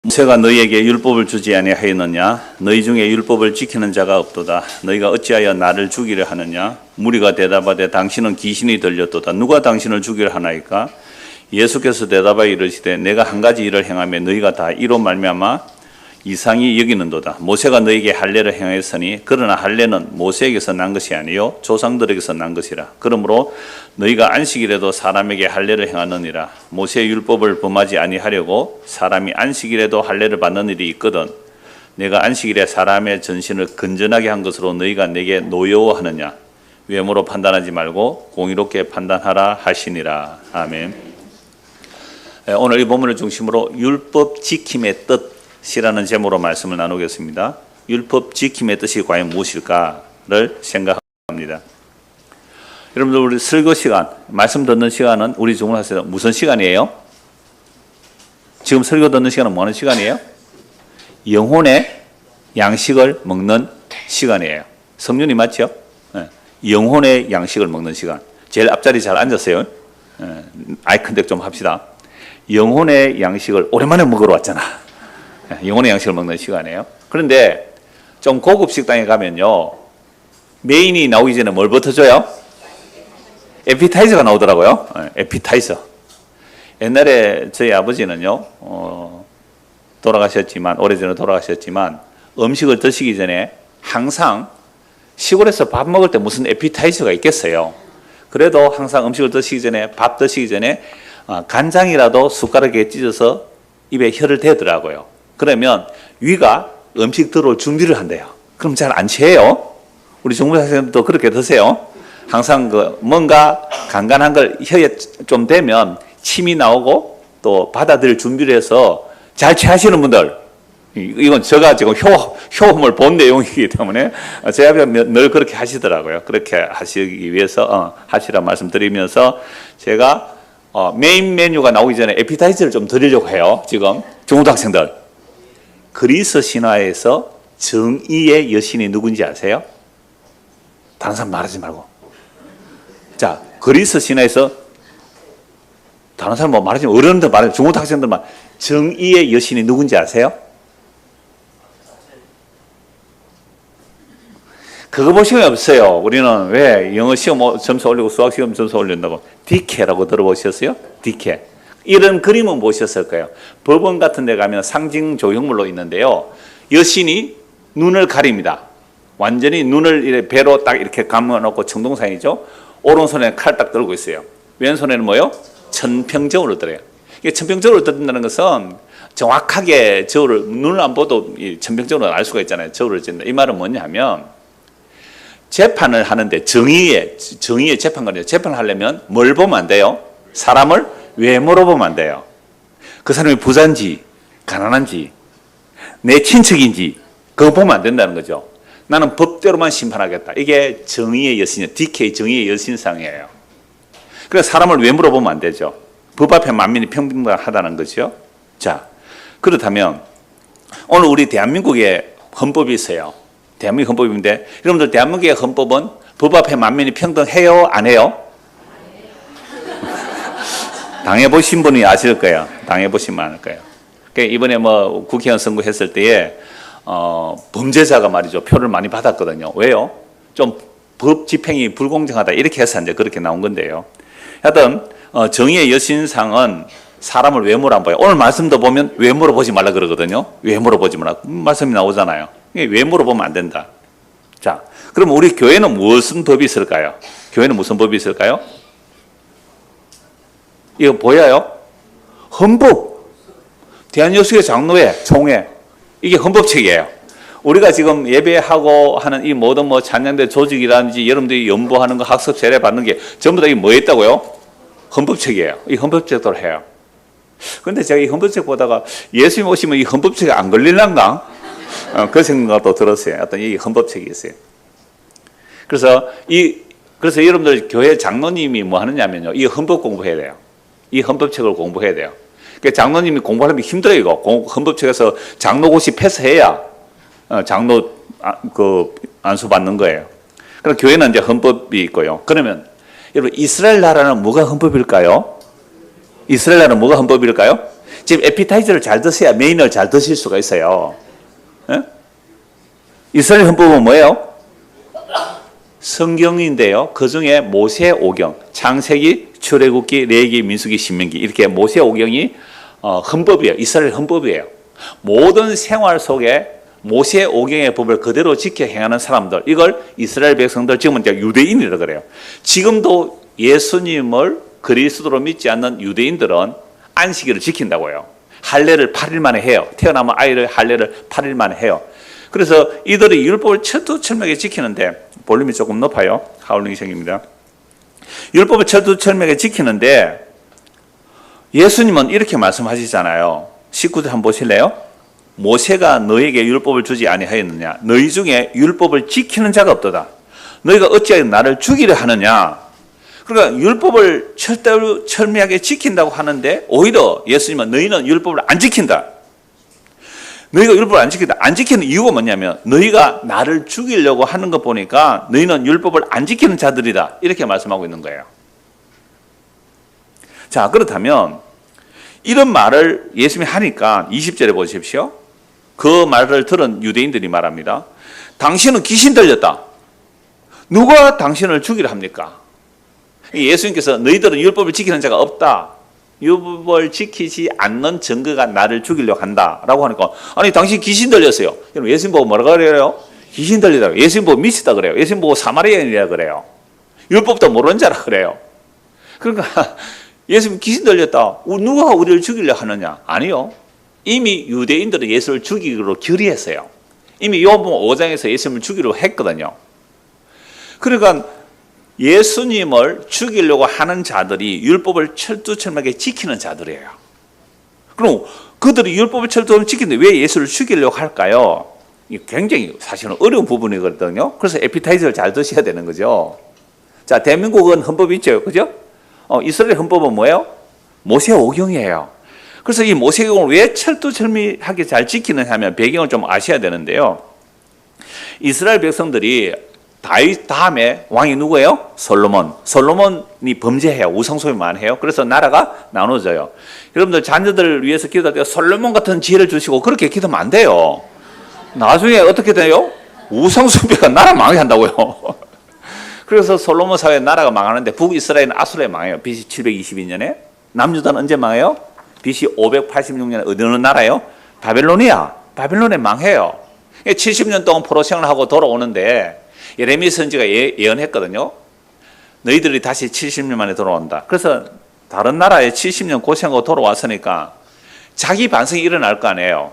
모세가 너희에게 율법을 주지 아니하였느냐? 너희 중에 율법을 지키는 자가 없도다. 너희가 어찌하여 나를 죽이려 하느냐? 무리가 대답하되 당신은 귀신이 들렸도다. 누가 당신을 죽이려 하나이까? 예수께서 대답하여 이르시되 내가 한 가지 일을 행하며 너희가 다 이로 말미암아 이상히 여기는도다. 모세가 너희에게 할례를 행하였으니 그러나 할례는 모세에게서 난 것이 아니요 조상들에게서 난 것이라. 그러므로 너희가 안식일에도 사람에게 할례를 행하느니라. 모세의 율법을 범하지 아니하려고 사람이 안식일에도 할례를 받는 일이 있거든. 내가 안식일에 사람의 전신을 건전하게 한 것으로 너희가 내게 노여워하느냐? 외모로 판단하지 말고 공의롭게 판단하라 하시니라. 아멘. 오늘 이 본문을 중심으로 율법 지킴의 뜻이라는 제목으로 말씀을 나누겠습니다. 율법 지킴의 뜻이 과연 무엇일까를 생각합니다. 여러분들, 우리 설교 시간, 말씀 듣는 시간은 우리 주문하세요. 무슨 시간이에요? 지금 설교 듣는 시간은 뭐 하는 시간이에요? 영혼의 양식을 먹는 시간이에요. 성륜이 맞죠? 네. 영혼의 양식을 먹는 시간. 제일 앞자리 잘 앉았어요. 네. 아이 컨택 좀 합시다. 영혼의 양식을 오랜만에 먹으러 왔잖아. 영혼의 양식을 먹는 시간이에요. 그런데 좀 고급 식당에 가면요, 메인이 나오기 전에 뭘부터 줘요? 에피타이저가 나오더라고요. 에피타이저. 옛날에 저희 아버지는요, 돌아가셨지만, 오래전에 돌아가셨지만, 음식을 드시기 전에 항상 시골에서 밥 먹을 때 무슨 에피타이저가 있겠어요. 그래도 항상 음식을 드시기 전에, 밥 드시기 전에 간장이라도 숟가락에 찢어서 입에 혀를 대더라고요. 그러면 위가 음식 들어올 준비를 한대요. 그럼 잘 안 취해요. 우리 중고등학생들도 그렇게 드세요. 항상 뭔가 간간한 걸 혀에 좀 대면 침이 나오고 또 받아들일 준비를 해서 잘 취하시는 분들, 이건 제가 지금 효험을 본 내용이기 때문에 제 앞에 늘 그렇게 하시더라고요. 그렇게 하시기 위해서 하시라 말씀드리면서 제가 메인 메뉴가 나오기 전에 에피타이저를 좀 드리려고 해요. 지금 중고등학생들, 그리스 신화에서 정의의 여신이 누군지 아세요? 다른 사람 말하지 말고. 자, 그리스 신화에서 다른 사람 뭐 말하지 말고, 어른들 말하지, 중고등학생들만, 정의의 여신이 누군지 아세요? 그거 볼 시간이 없어요. 우리는 왜 영어 시험 점수 올리고 수학 시험 점수 올린다고 디케라고 들어보셨어요? 디케. 이런 그림은 보셨을 거예요. 법원 같은 데 가면 상징 조형물로 있는데요, 여신이 눈을 가립니다. 완전히 눈을 이렇게 배로 딱 이렇게 감아놓고 청동상이죠. 오른손에 칼 딱 들고 있어요. 왼손에는 뭐요? 천평저울을 들어요. 이게 천평저울을 든다는 것은 정확하게 저울을, 눈을 안 봐도 천평저울을 알 수가 있잖아요. 저울을 잰다. 이 말은 뭐냐면, 재판을 하는데 정의의 재판관이에요. 재판을 하려면 뭘 보면 안 돼요? 사람을 외모로 보면 안 돼요. 그 사람이 부자인지 가난한지 내 친척인지 그거 보면 안 된다는 거죠. 나는 법대로만 심판하겠다. 이게 정의의 여신이에요. DK 정의의 여신상이에요. 그래서 사람을 외모로 보면 안 되죠. 법 앞에 만민이 평등하다는 거죠. 자, 그렇다면 오늘 우리 대한민국에 헌법이 있어요. 대한민국 헌법인데, 여러분들 대한민국의 헌법은 법 앞에 만민이 평등해요? 안 해요? 당해보신 분이 아실 거예요. 당해보시면 아실 거예요. 그러니까 이번에 뭐 국회의원 선거 했을 때에 범죄자가 말이죠, 표를 많이 받았거든요. 왜요? 좀 법 집행이 불공정하다 이렇게 해서 이제 그렇게 나온 건데요. 하여튼 정의의 여신상은 사람을 외모로 안 봐요. 오늘 말씀도 보면 외모로 보지 말라 그러거든요. 외모로 보지 말라 말씀이 나오잖아요. 외모로 보면 안 된다. 자, 그럼 우리 교회는 무슨 법이 있을까요? 교회는 무슨 법이 있을까요? 이거 보여요? 헌법. 대한여수교 장로회, 총회. 이게 헌법책이에요. 우리가 지금 예배하고 하는 이 모든 뭐 찬양대 조직이라든지 여러분들이 연보하는 거, 학습 세례 받는 게 전부 다 이게 뭐 있다고요? 헌법책이에요. 이 헌법책대로 해요. 그런데 제가 이 헌법책 보다가 예수님 오시면 이 헌법책이 안 걸릴란가? 그 생각도 들었어요. 어떤 이 헌법책이 있어요. 그래서 여러분들 교회 장로님이 뭐 하느냐면요, 이 헌법 공부해야 돼요. 이 헌법책을 공부해야 돼요. 그러니까 장로님이 공부하려면 힘들어요. 이거 헌법책에서 장로고시 패스해야 장로 안수 받는 거예요. 그럼 교회는 이제 헌법이 있고요. 그러면 여러분, 이스라엘 나라는 뭐가 헌법일까요? 이스라엘 나라는 뭐가 헌법일까요? 지금 에피타이저를 잘 드셔야 메인을 잘 드실 수가 있어요. 예? 이스라엘 헌법은 뭐예요? 성경인데요. 그 중에 모세 오경, 창세기, 출애굽기, 레위기, 민수기, 신명기 이렇게 모세 오경이 헌법이에요. 이스라엘 헌법이에요. 모든 생활 속에 모세 오경의 법을 그대로 지켜 행하는 사람들, 이걸 이스라엘 백성들, 지금은 이제 유대인이라고 그래요. 지금도 예수님을 그리스도로 믿지 않는 유대인들은 안식일을 지킨다고 해요. 할례를 8일 만에 해요. 태어나면 아이를 할례를 8일 만에 해요. 그래서 이들이 율법을 철두철미하게 지키는데, 볼륨이 조금 높아요. 하울링이 생깁니다. 율법을 철두철미하게 지키는데 예수님은 이렇게 말씀하시잖아요. 19절 한번 보실래요? 모세가 너에게 율법을 주지 아니하였느냐? 너희 중에 율법을 지키는 자가 없도다. 너희가 어찌하여 나를 죽이려 하느냐? 그러니까 율법을 철두철미하게 지킨다고 하는데 오히려 예수님은 너희는 율법을 안 지킨다. 너희가 율법을 안 지킨다. 안 지키는 이유가 뭐냐면 너희가 나를 죽이려고 하는 거 보니까 너희는 율법을 안 지키는 자들이다. 이렇게 말씀하고 있는 거예요. 자, 그렇다면 이런 말을 예수님이 하니까 20절에 보십시오. 그 말을 들은 유대인들이 말합니다. 당신은 귀신 들렸다. 누가 당신을 죽이려 합니까? 예수님께서 너희들은 율법을 지키는 자가 없다. 율법을 지키지 않는 증거가 나를 죽이려고 한다라고 하니까 아니 당신 귀신 들렸어요. 여러분 예수님 보고 뭐라고 그래요? 귀신 들리다고. 예수님 보고 미치다 그래요. 예수님 보고 사마리아인이라 그래요. 율법도 모르는 자라 그래요. 그러니까 예수님 귀신 들렸다. 누가 우리를 죽이려고 하느냐? 아니요. 이미 유대인들은 예수를 죽이기로 결의했어요. 이미 요한복음 5장에서 예수님을 죽이려고 했거든요. 그러니까 예수님을 죽이려고 하는 자들이 율법을 철두철미하게 지키는 자들이에요. 그럼 그들이 율법을 철두철미하게 지키는데 왜 예수를 죽이려고 할까요? 이게 굉장히 사실은 어려운 부분이거든요. 그래서 에피타이저를 잘 드셔야 되는 거죠. 자, 대한민국은 헌법이 있죠. 그죠? 이스라엘 헌법은 뭐예요? 모세 오경이에요. 그래서 이 모세 오경을 왜 철두철미하게 잘 지키느냐 하면 배경을 좀 아셔야 되는데요. 이스라엘 백성들이 다윗 다음에 왕이 누구예요? 솔로몬. 솔로몬이 범죄해요. 우상숭배만 해요. 그래서 나라가 나눠져요. 여러분들 자녀들을 위해서 기도할 때 솔로몬 같은 지혜를 주시고 그렇게 기도하면 안 돼요. 나중에 어떻게 돼요? 우상숭배가 나라 망하게 한다고요. 그래서 솔로몬 사회에 나라가 망하는데 북이스라엘은 아수르에 망해요. BC 722년에. 남유다는 언제 망해요? BC 586년에 어느 나라예요? 바벨론이야. 바벨론에 망해요. 70년 동안 포로 생활을 하고 돌아오는데 예레미야 선지가 예언했거든요. 너희들이 다시 70년 만에 돌아온다. 그래서 다른 나라에 70년 고생하고 돌아왔으니까 자기 반성이 일어날 거 아니에요.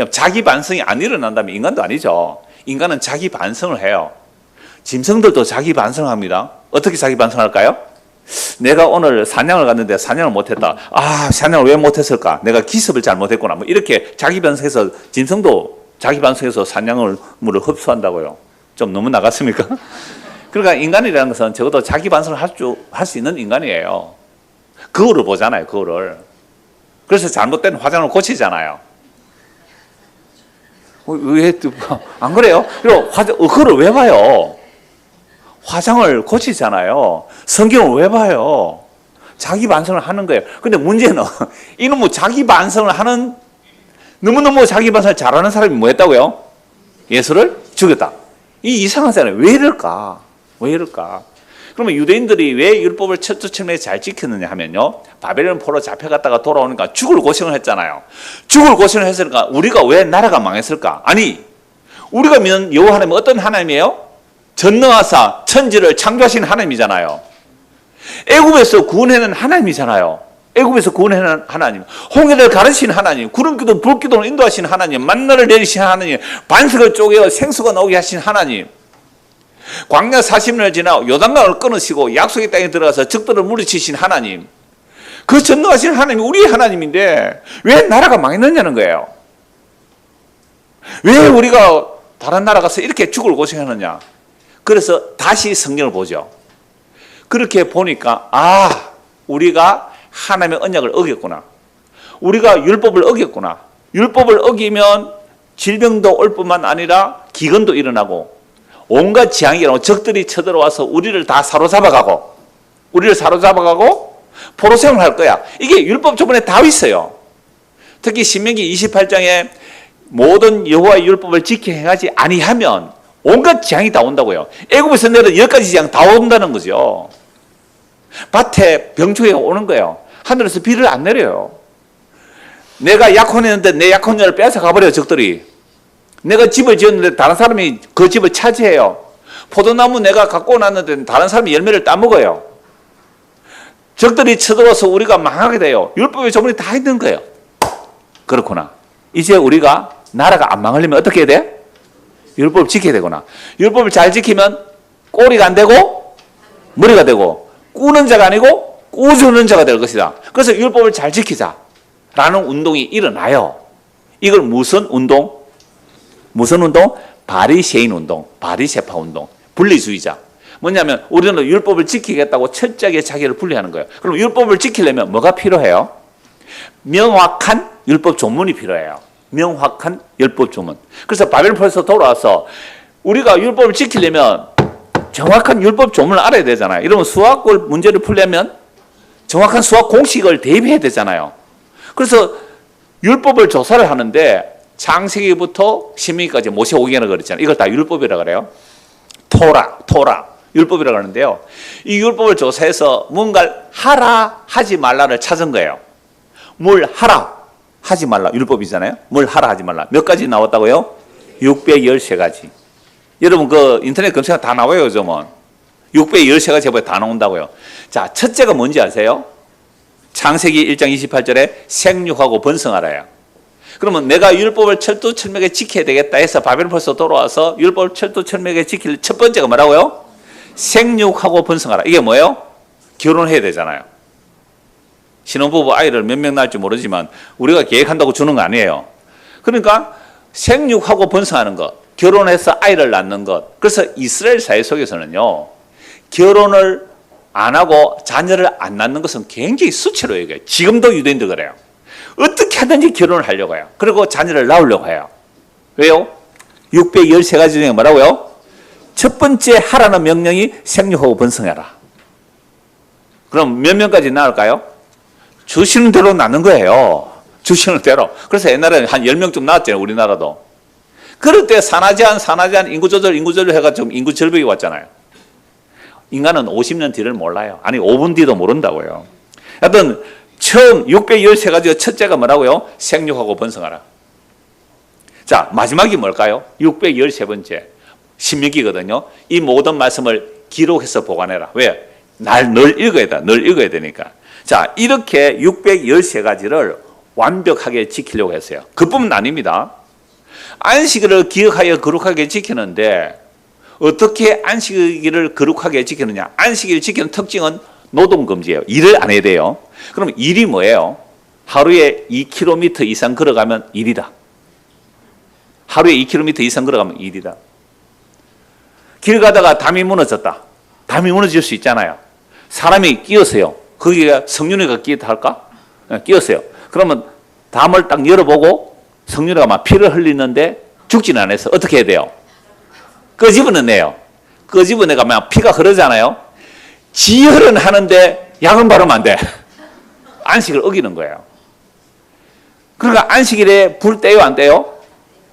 자기 반성이 안 일어난다면 인간도 아니죠. 인간은 자기 반성을 해요. 짐승들도 자기 반성합니다. 어떻게 자기 반성할까요? 내가 오늘 사냥을 갔는데 사냥을 못했다. 아, 사냥을 왜 못했을까? 내가 기습을 잘못했구나. 뭐 이렇게 자기 반성해서 짐승도 자기 반성해서 사냥을 물을 흡수한다고요. 좀 너무 나갔습니까? 그러니까 인간이라는 것은 적어도 자기 반성을 할 수 있는 인간이에요. 거울을 보잖아요, 거울을. 그래서 잘못된 화장을 고치잖아요. 왜, 안 그래요? 그리고 거울을 왜 봐요? 화장을 고치잖아요. 성경을 왜 봐요? 자기 반성을 하는 거예요. 근데 문제는 이놈의 자기 반성을 하는, 너무너무 자기 반성을 잘하는 사람이 뭐 했다고요? 예수를 죽였다. 이 이상하잖아요. 왜 이럴까? 왜 이럴까? 그러면 유대인들이 왜 율법을 철두철미하게 잘 지켰느냐 하면요. 바벨론 포로 잡혀갔다가 돌아오니까 죽을 고생을 했잖아요. 죽을 고생을 했으니까 우리가 왜 나라가 망했을까? 아니, 우리가 믿는 여호와 하나님은 어떤 하나님이에요? 전능하사 천지를 창조하신 하나님이잖아요. 애굽에서 구원해낸 하나님이잖아요. 애굽에서 구원해낸 하나님, 홍해를 가르신 하나님, 구름기둥 불기둥을 인도하신 하나님, 만나를 내리신 하나님, 반석을 쪼개어 생수가 나오게 하신 하나님, 광야 40년을 지나 요단강을 끊으시고 약속의 땅에 들어가서 적들을 물리치신 하나님, 그 전능하신 하나님이 우리의 하나님인데 왜 나라가 망했느냐는 거예요. 왜 우리가 다른 나라 가서 이렇게 죽을 고생하느냐. 그래서 다시 성경을 보죠. 그렇게 보니까 우리가 하나님의 언약을 어겼구나. 우리가 율법을 어겼구나. 율법을 어기면 질병도 올 뿐만 아니라 기근도 일어나고 온갖 재앙이 일어나고 적들이 쳐들어와서 우리를 다 사로잡아가고 포로생활을 할 거야. 이게 율법 저번에 다 있어요. 특히 신명기 28장에 모든 여호와의 율법을 지켜 행하지 아니하면 온갖 재앙이 다 온다고요. 애굽에서 내린 10가지 재앙 다 온다는 거죠. 밭에 병충해가 오는 거예요. 하늘에서 비를 안 내려요. 내가 약혼했는데 내 약혼녀를 빼앗아 가버려요, 적들이. 내가 집을 지었는데 다른 사람이 그 집을 차지해요. 포도나무 내가 갖고 놨는데 다른 사람이 열매를 따먹어요. 적들이 쳐들어와서 우리가 망하게 돼요. 율법의 조문이 다 있는 거예요. 그렇구나. 이제 우리가 나라가 안 망하려면 어떻게 해야 돼? 율법을 지켜야 되구나. 율법을 잘 지키면 꼬리가 안 되고 머리가 되고 꾸는 자가 아니고 꾸주는 자가 될 것이다. 그래서 율법을 잘 지키자 라는 운동이 일어나요. 이걸 무슨 운동? 무슨 운동? 바리새인 운동, 바리새파 운동, 분리주의자. 뭐냐면 우리는 율법을 지키겠다고 철저하게 자기를 분리하는 거예요. 그럼 율법을 지키려면 뭐가 필요해요? 명확한 율법 조문이 필요해요. 명확한 율법 조문. 그래서 바벨론에서 돌아와서 우리가 율법을 지키려면 정확한 율법 조문을 알아야 되잖아요. 이러면 수학 문제를 풀려면 정확한 수학 공식을 대입해야 되잖아요. 그래서 율법을 조사를 하는데 창세기부터 신명기까지 모세오경이라고 그랬잖아요. 이걸 다 율법이라고 그래요. 토라, 율법이라고 하는데요. 이 율법을 조사해서 뭔가를 하라, 하지 말라를 찾은 거예요. 뭘 하라, 하지 말라. 율법이잖아요. 뭘 하라, 하지 말라. 몇 가지 나왔다고요? 613가지. 여러분 그 인터넷 검색하면 다 나와요, 요즘은. 613가지 해보면 다 나온다고요. 자, 첫째가 뭔지 아세요? 창세기 1장 28절에 생육하고 번성하라요. 그러면 내가 율법을 철두철미하게 지켜야 되겠다 해서 바벨론에서 돌아와서 율법을 철두철미하게 지킬 첫 번째가 뭐라고요? 생육하고 번성하라. 이게 뭐예요? 결혼해야 되잖아요. 신혼부부 아이를 몇 명 낳을지 모르지만 우리가 계획한다고 주는 거 아니에요. 그러니까 생육하고 번성하는 것, 결혼해서 아이를 낳는 것. 그래서 이스라엘 사회 속에서는요, 결혼을 안 하고 자녀를 안 낳는 것은 굉장히 수치로 여겨요. 지금도 유대인들 그래요. 어떻게 하든지 결혼을 하려고 해요. 그리고 자녀를 낳으려고 해요. 왜요? 613가지 중에 뭐라고요? 첫 번째 하라는 명령이 생육하고 번성해라. 그럼 몇 명까지 낳을까요? 주시는 대로 낳는 거예요. 주시는 대로. 그래서 옛날에는 한 10명쯤 낳았잖아요, 우리나라도. 그럴 때 산하제 한 인구조절 해가지고 인구 절벽이 왔잖아요. 인간은 50년 뒤를 몰라요. 아니 5분 뒤도 모른다고요. 하여튼 처음 613가지의 첫째가 뭐라고요? 생육하고 번성하라. 자, 마지막이 뭘까요? 613번째 신명기거든요. 이 모든 말씀을 기록해서 보관해라. 왜? 늘 읽어야 돼. 늘 읽어야 되니까. 자, 이렇게 613가지를 완벽하게 지키려고 했어요. 그뿐만 아닙니다. 안식일을 기억하여 거룩하게 지키는데 어떻게 안식일을 거룩하게 지키느냐? 안식일을 지키는 특징은 노동금지예요. 일을 안 해야 돼요. 그럼 일이 뭐예요? 하루에 2km 이상 걸어가면 일이다. 하루에 2km 이상 걸어가면 일이다. 길 가다가 담이 무너졌다. 담이 무너질 수 있잖아요. 사람이 끼었어요. 거기가 성윤이가 끼었다 할까? 끼었어요. 그러면 담을 딱 열어보고 성윤이가 막 피를 흘리는데 죽지는 않아서 어떻게 해야 돼요? 끄집어내요. 끄집어내가 막 피가 흐르잖아요. 지혈은 하는데 약은 바르면 안 돼. 안식을 어기는 거예요. 그러니까 안식일에 불 떼요, 안 떼요?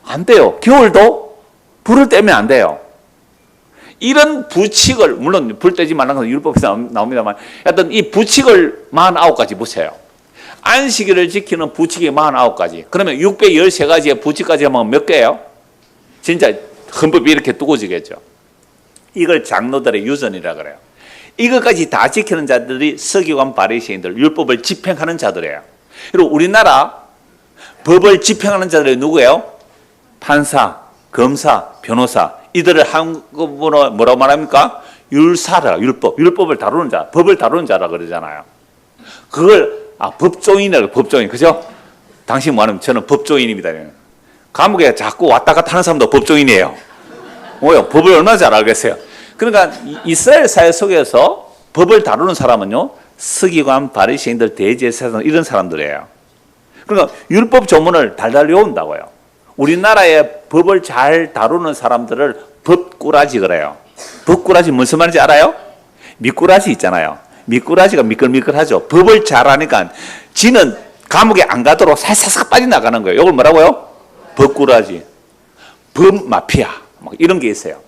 안 떼요. 겨울도 불을 떼면 안 돼요. 이런 부칙을, 물론 불 떼지 말라는 건 율법에서 나옵니다만, 하여튼 이 부칙을 49가지 붙여요. 안식일을 지키는 부칙이 49가지. 그러면 613가지의 부칙까지 하면 몇 개예요? 진짜 헌법이 이렇게 두고지겠죠. 이걸 장로들의 유전이라 그래요. 이것까지 다 지키는 자들이 서기관 바리새인들, 율법을 집행하는 자들이에요. 그리고 우리나라 법을 집행하는 자들이 누구예요? 판사, 검사, 변호사. 이들을 한국어로 뭐라고 말합니까? 율사라, 율법을 다루는 자, 법을 다루는 자라 그러잖아요. 그걸 법조인이라고, 법조인, 그죠? 당신 뭐하면 저는 법조인입니다. 감옥에 자꾸 왔다 갔다 하는 사람도 법조인이에요. 뭐요? 법을 얼마나 잘 알겠어요. 그러니까 이스라엘 사회 속에서 법을 다루는 사람은요, 서기관, 바리새인들, 대제사장 이런 사람들이에요. 그러니까 율법 조문을 달달 외운다고요. 우리나라의 법을 잘 다루는 사람들을 법꾸라지 그래요. 법꾸라지 무슨 말인지 알아요? 미꾸라지 있잖아요. 미꾸라지가 미끌미끌하죠. 법을 잘하니까 지는 감옥에 안 가도록 살살살 빠져나가는 거예요. 이걸 뭐라고요? 법꾸라지, 법마피아, 뭐 이런 게 있어요.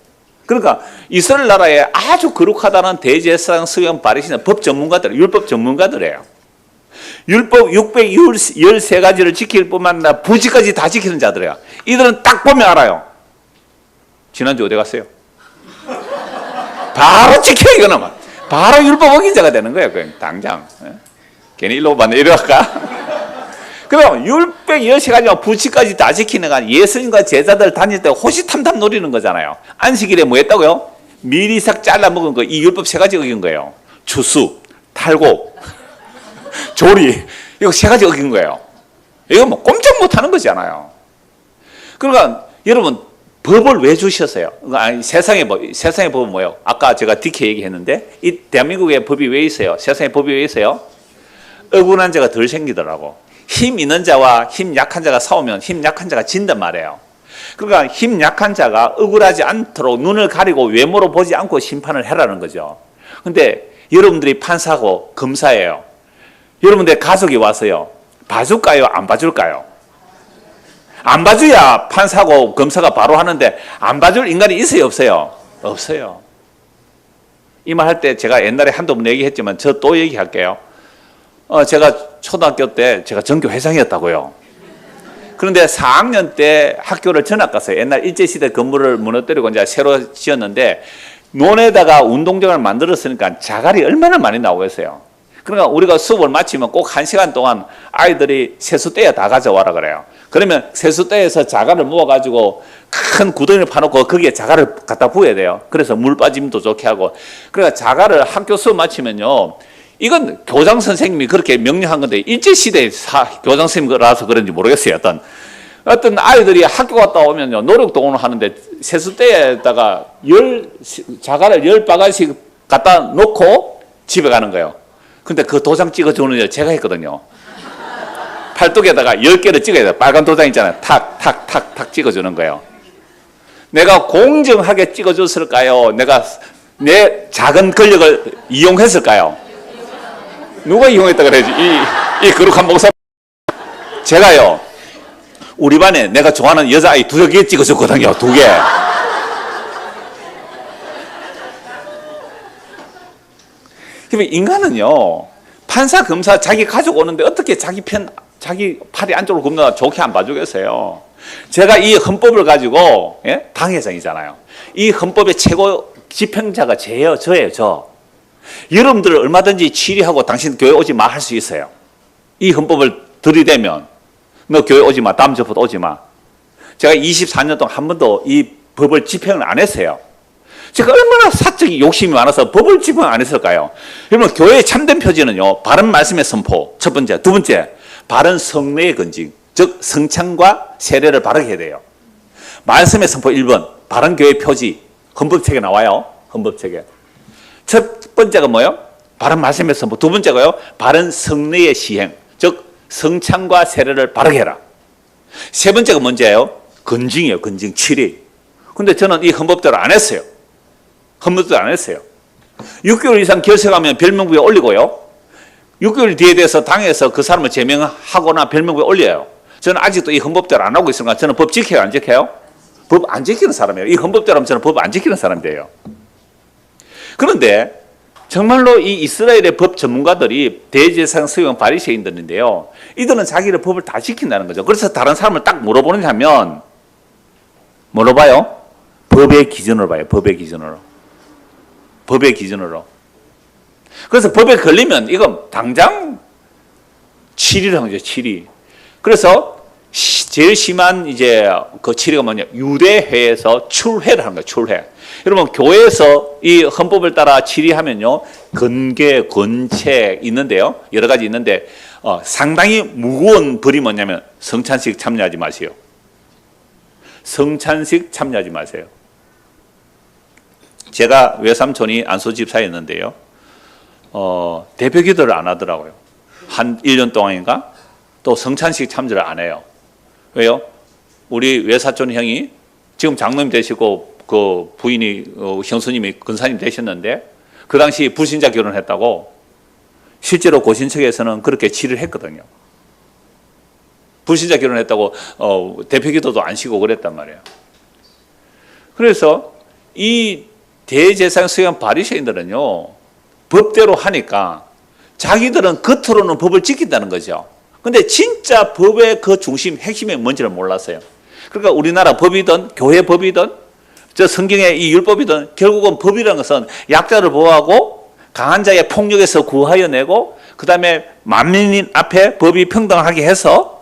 그러니까 이스라엘 나라에 아주 거룩하다는 대제사장, 서기관, 바리새인 법 전문가들, 율법 전문가들이에요. 율법 613가지를 지킬 뿐만 아니라 부지까지 다 지키는 자들이에요. 이들은 딱 보면 알아요. 지난주 어디 갔어요? 바로 지켜, 이거는. 바로 율법 어긴 자가 되는 거예요. 그냥 당장. 괜히 일로 봤네. 이리 갈까? 그럼 율법 13가지와 부지까지 다 지키는 건 예수님과 제자들 다닐 때 호시탐탐 노리는 거잖아요. 안식일에 뭐 했다고요? 미리 싹 잘라 먹은 거, 이 율법 3가지 어긴 거예요. 추수, 탈곡, 조리. 이거 3가지 어긴 거예요. 이거 뭐 꼼짝 못 하는 거잖아요. 그러니까 여러분, 법을 왜 주셨어요? 아니, 세상의 법은 뭐예요? 아까 제가 디케 얘기했는데, 이 대한민국의 법이 왜 있어요? 세상의 법이 왜 있어요? 억울한 자가 덜 생기더라고. 힘 있는 자와 힘 약한 자가 싸우면 힘 약한 자가 진단 말이에요. 그러니까 힘 약한 자가 억울하지 않도록 눈을 가리고 외모로 보지 않고 심판을 해라는 거죠. 근데 여러분들이 판사고 검사예요. 여러분들 가족이 와서요, 봐줄까요? 안 봐줄까요? 안 봐줘야 판사고 검사가 바로 하는데 안 봐줄 인간이 있어요, 없어요? 없어요. 이 말 할 때 제가 옛날에 한두 번 얘기했지만 저 또 얘기할게요. 제가 초등학교 때 제가 전교 회장이었다고요. 그런데 4학년 때 학교를 전학 갔어요. 옛날 일제시대 건물을 무너뜨리고 이제 새로 지었는데 논에다가 운동장을 만들었으니까 자갈이 얼마나 많이 나오겠어요. 그러니까 우리가 수업을 마치면 꼭 1시간 동안 아이들이 세숫대에 다 가져와라 그래요. 그러면 세숫대에서 자갈을 모아가지고 큰 구덩이를 파놓고 거기에 자갈을 갖다 부어야 돼요. 그래서 물 빠짐도 좋게 하고. 그러니까 자갈을 학교 수업 마치면요, 이건 교장 선생님이 그렇게 명령한 건데 일제시대 교장 선생님이라서 그런지 모르겠어요. 어떤 아이들이 학교 갔다 오면요, 노력동원을 하는데 세숫대에다가 자갈을 10바가지씩 갖다 놓고 집에 가는 거예요. 근데 그 도장 찍어주는 일 제가 했거든요. 팔뚝에다가 10개를 찍어야 돼요. 빨간 도장 있잖아요. 탁, 탁, 탁, 탁 찍어주는 거예요. 내가 공정하게 찍어줬을까요? 내가 내 작은 권력을 이용했을까요? 누가 이용했다 그래야지. 이 거룩한 목사. 제가요, 우리 반에 내가 좋아하는 여자아이 2개 찍어줬거든요. 2개. 그러면 인간은요, 판사, 검사, 자기 가족 오는데 어떻게 자기 팔이 안쪽으로 굽는다 좋게 안 봐주겠어요? 제가 이 헌법을 가지고, 예? 당회장이잖아요. 이 헌법의 최고 집행자가 저예요. 여러분들을 얼마든지 치리하고 당신 교회 오지 마 할 수 있어요. 이 헌법을 들이대면 너 교회 오지 마, 다음 주부터 오지 마. 제가 24년 동안 한 번도 이 법을 집행을 안 했어요. 제가 얼마나 사적 욕심이 많아서 법을 집행 안 했을까요? 여러분, 교회의 참된 표지는요, 바른 말씀의 선포, 첫 번째. 두 번째, 바른 성례의 건징, 즉 성찬과 세례를 바르게 해야 돼요. 말씀의 선포 1번, 바른 교회 표지, 헌법책에 나와요. 헌법책에. 첫 번째가 뭐예요? 바른 말씀의 선포. 두 번째가요, 바른 성례의 시행, 즉 성찬과 세례를 바르게 해라. 세 번째가 문제예요. 건징이에요. 건징 7일. 근데 저는 이 헌법대로 안 했어요. 헌법대로 안 했어요. 6개월 이상 결석하면 별명부에 올리고요, 6개월 뒤에 돼서 당에서 그 사람을 제명하거나 별명부에 올려요. 저는 아직도 이 헌법대로 안 하고 있으니까 저는 법 지켜요, 안 지켜요? 법 안 지키는 사람이에요. 이 헌법대로 하면 저는 법 안 지키는 사람이에요. 그런데 정말로 이 이스라엘의 법 전문가들이 대제사장, 서기관, 바리새인들인데요, 이들은 자기를 법을 다 지킨다는 거죠. 그래서 다른 사람을 딱 물어보느냐 하면 뭐로 봐요? 법의 기준으로 봐요. 법의 기준으로. 법의 기준으로. 그래서 법에 걸리면 이건 당장 7일 하는 거죠. 7일. 그래서 제일 심한 이제 그 7일가 뭐냐, 유대회에서 출회를 하는 거예요. 출회. 여러분, 교회에서 이 헌법을 따라 질의하면요, 건계, 건책 있는데요, 여러 가지 있는데 상당히 무거운 벌이 뭐냐면 성찬식 참여하지 마세요. 성찬식 참여하지 마세요. 제가 외삼촌이 안소집사였는데요, 대표 기도를 안 하더라고요. 한 1년 동안인가? 또 성찬식 참여를 안 해요. 왜요? 우리 외사촌 형이 지금 장로님 되시고 그 부인이 형수님이 권사님 되셨는데 그 당시 불신자 결혼했다고 실제로 고신척에서는 그렇게 질의를 했거든요. 불신자 결혼했다고 대표기도도 안 쉬고 그랬단 말이에요. 그래서 이 대제사장 서기관 바리새인들은요 법대로 하니까 자기들은 겉으로는 법을 지킨다는 거죠. 근데 진짜 법의 그 중심, 핵심이 뭔지를 몰랐어요. 그러니까 우리나라 법이든 교회 법이든 저 성경의 이 율법이든 결국은 법이라는 것은 약자를 보호하고 강한 자의 폭력에서 구하여 내고 그 다음에 만민 앞에 법이 평등하게 해서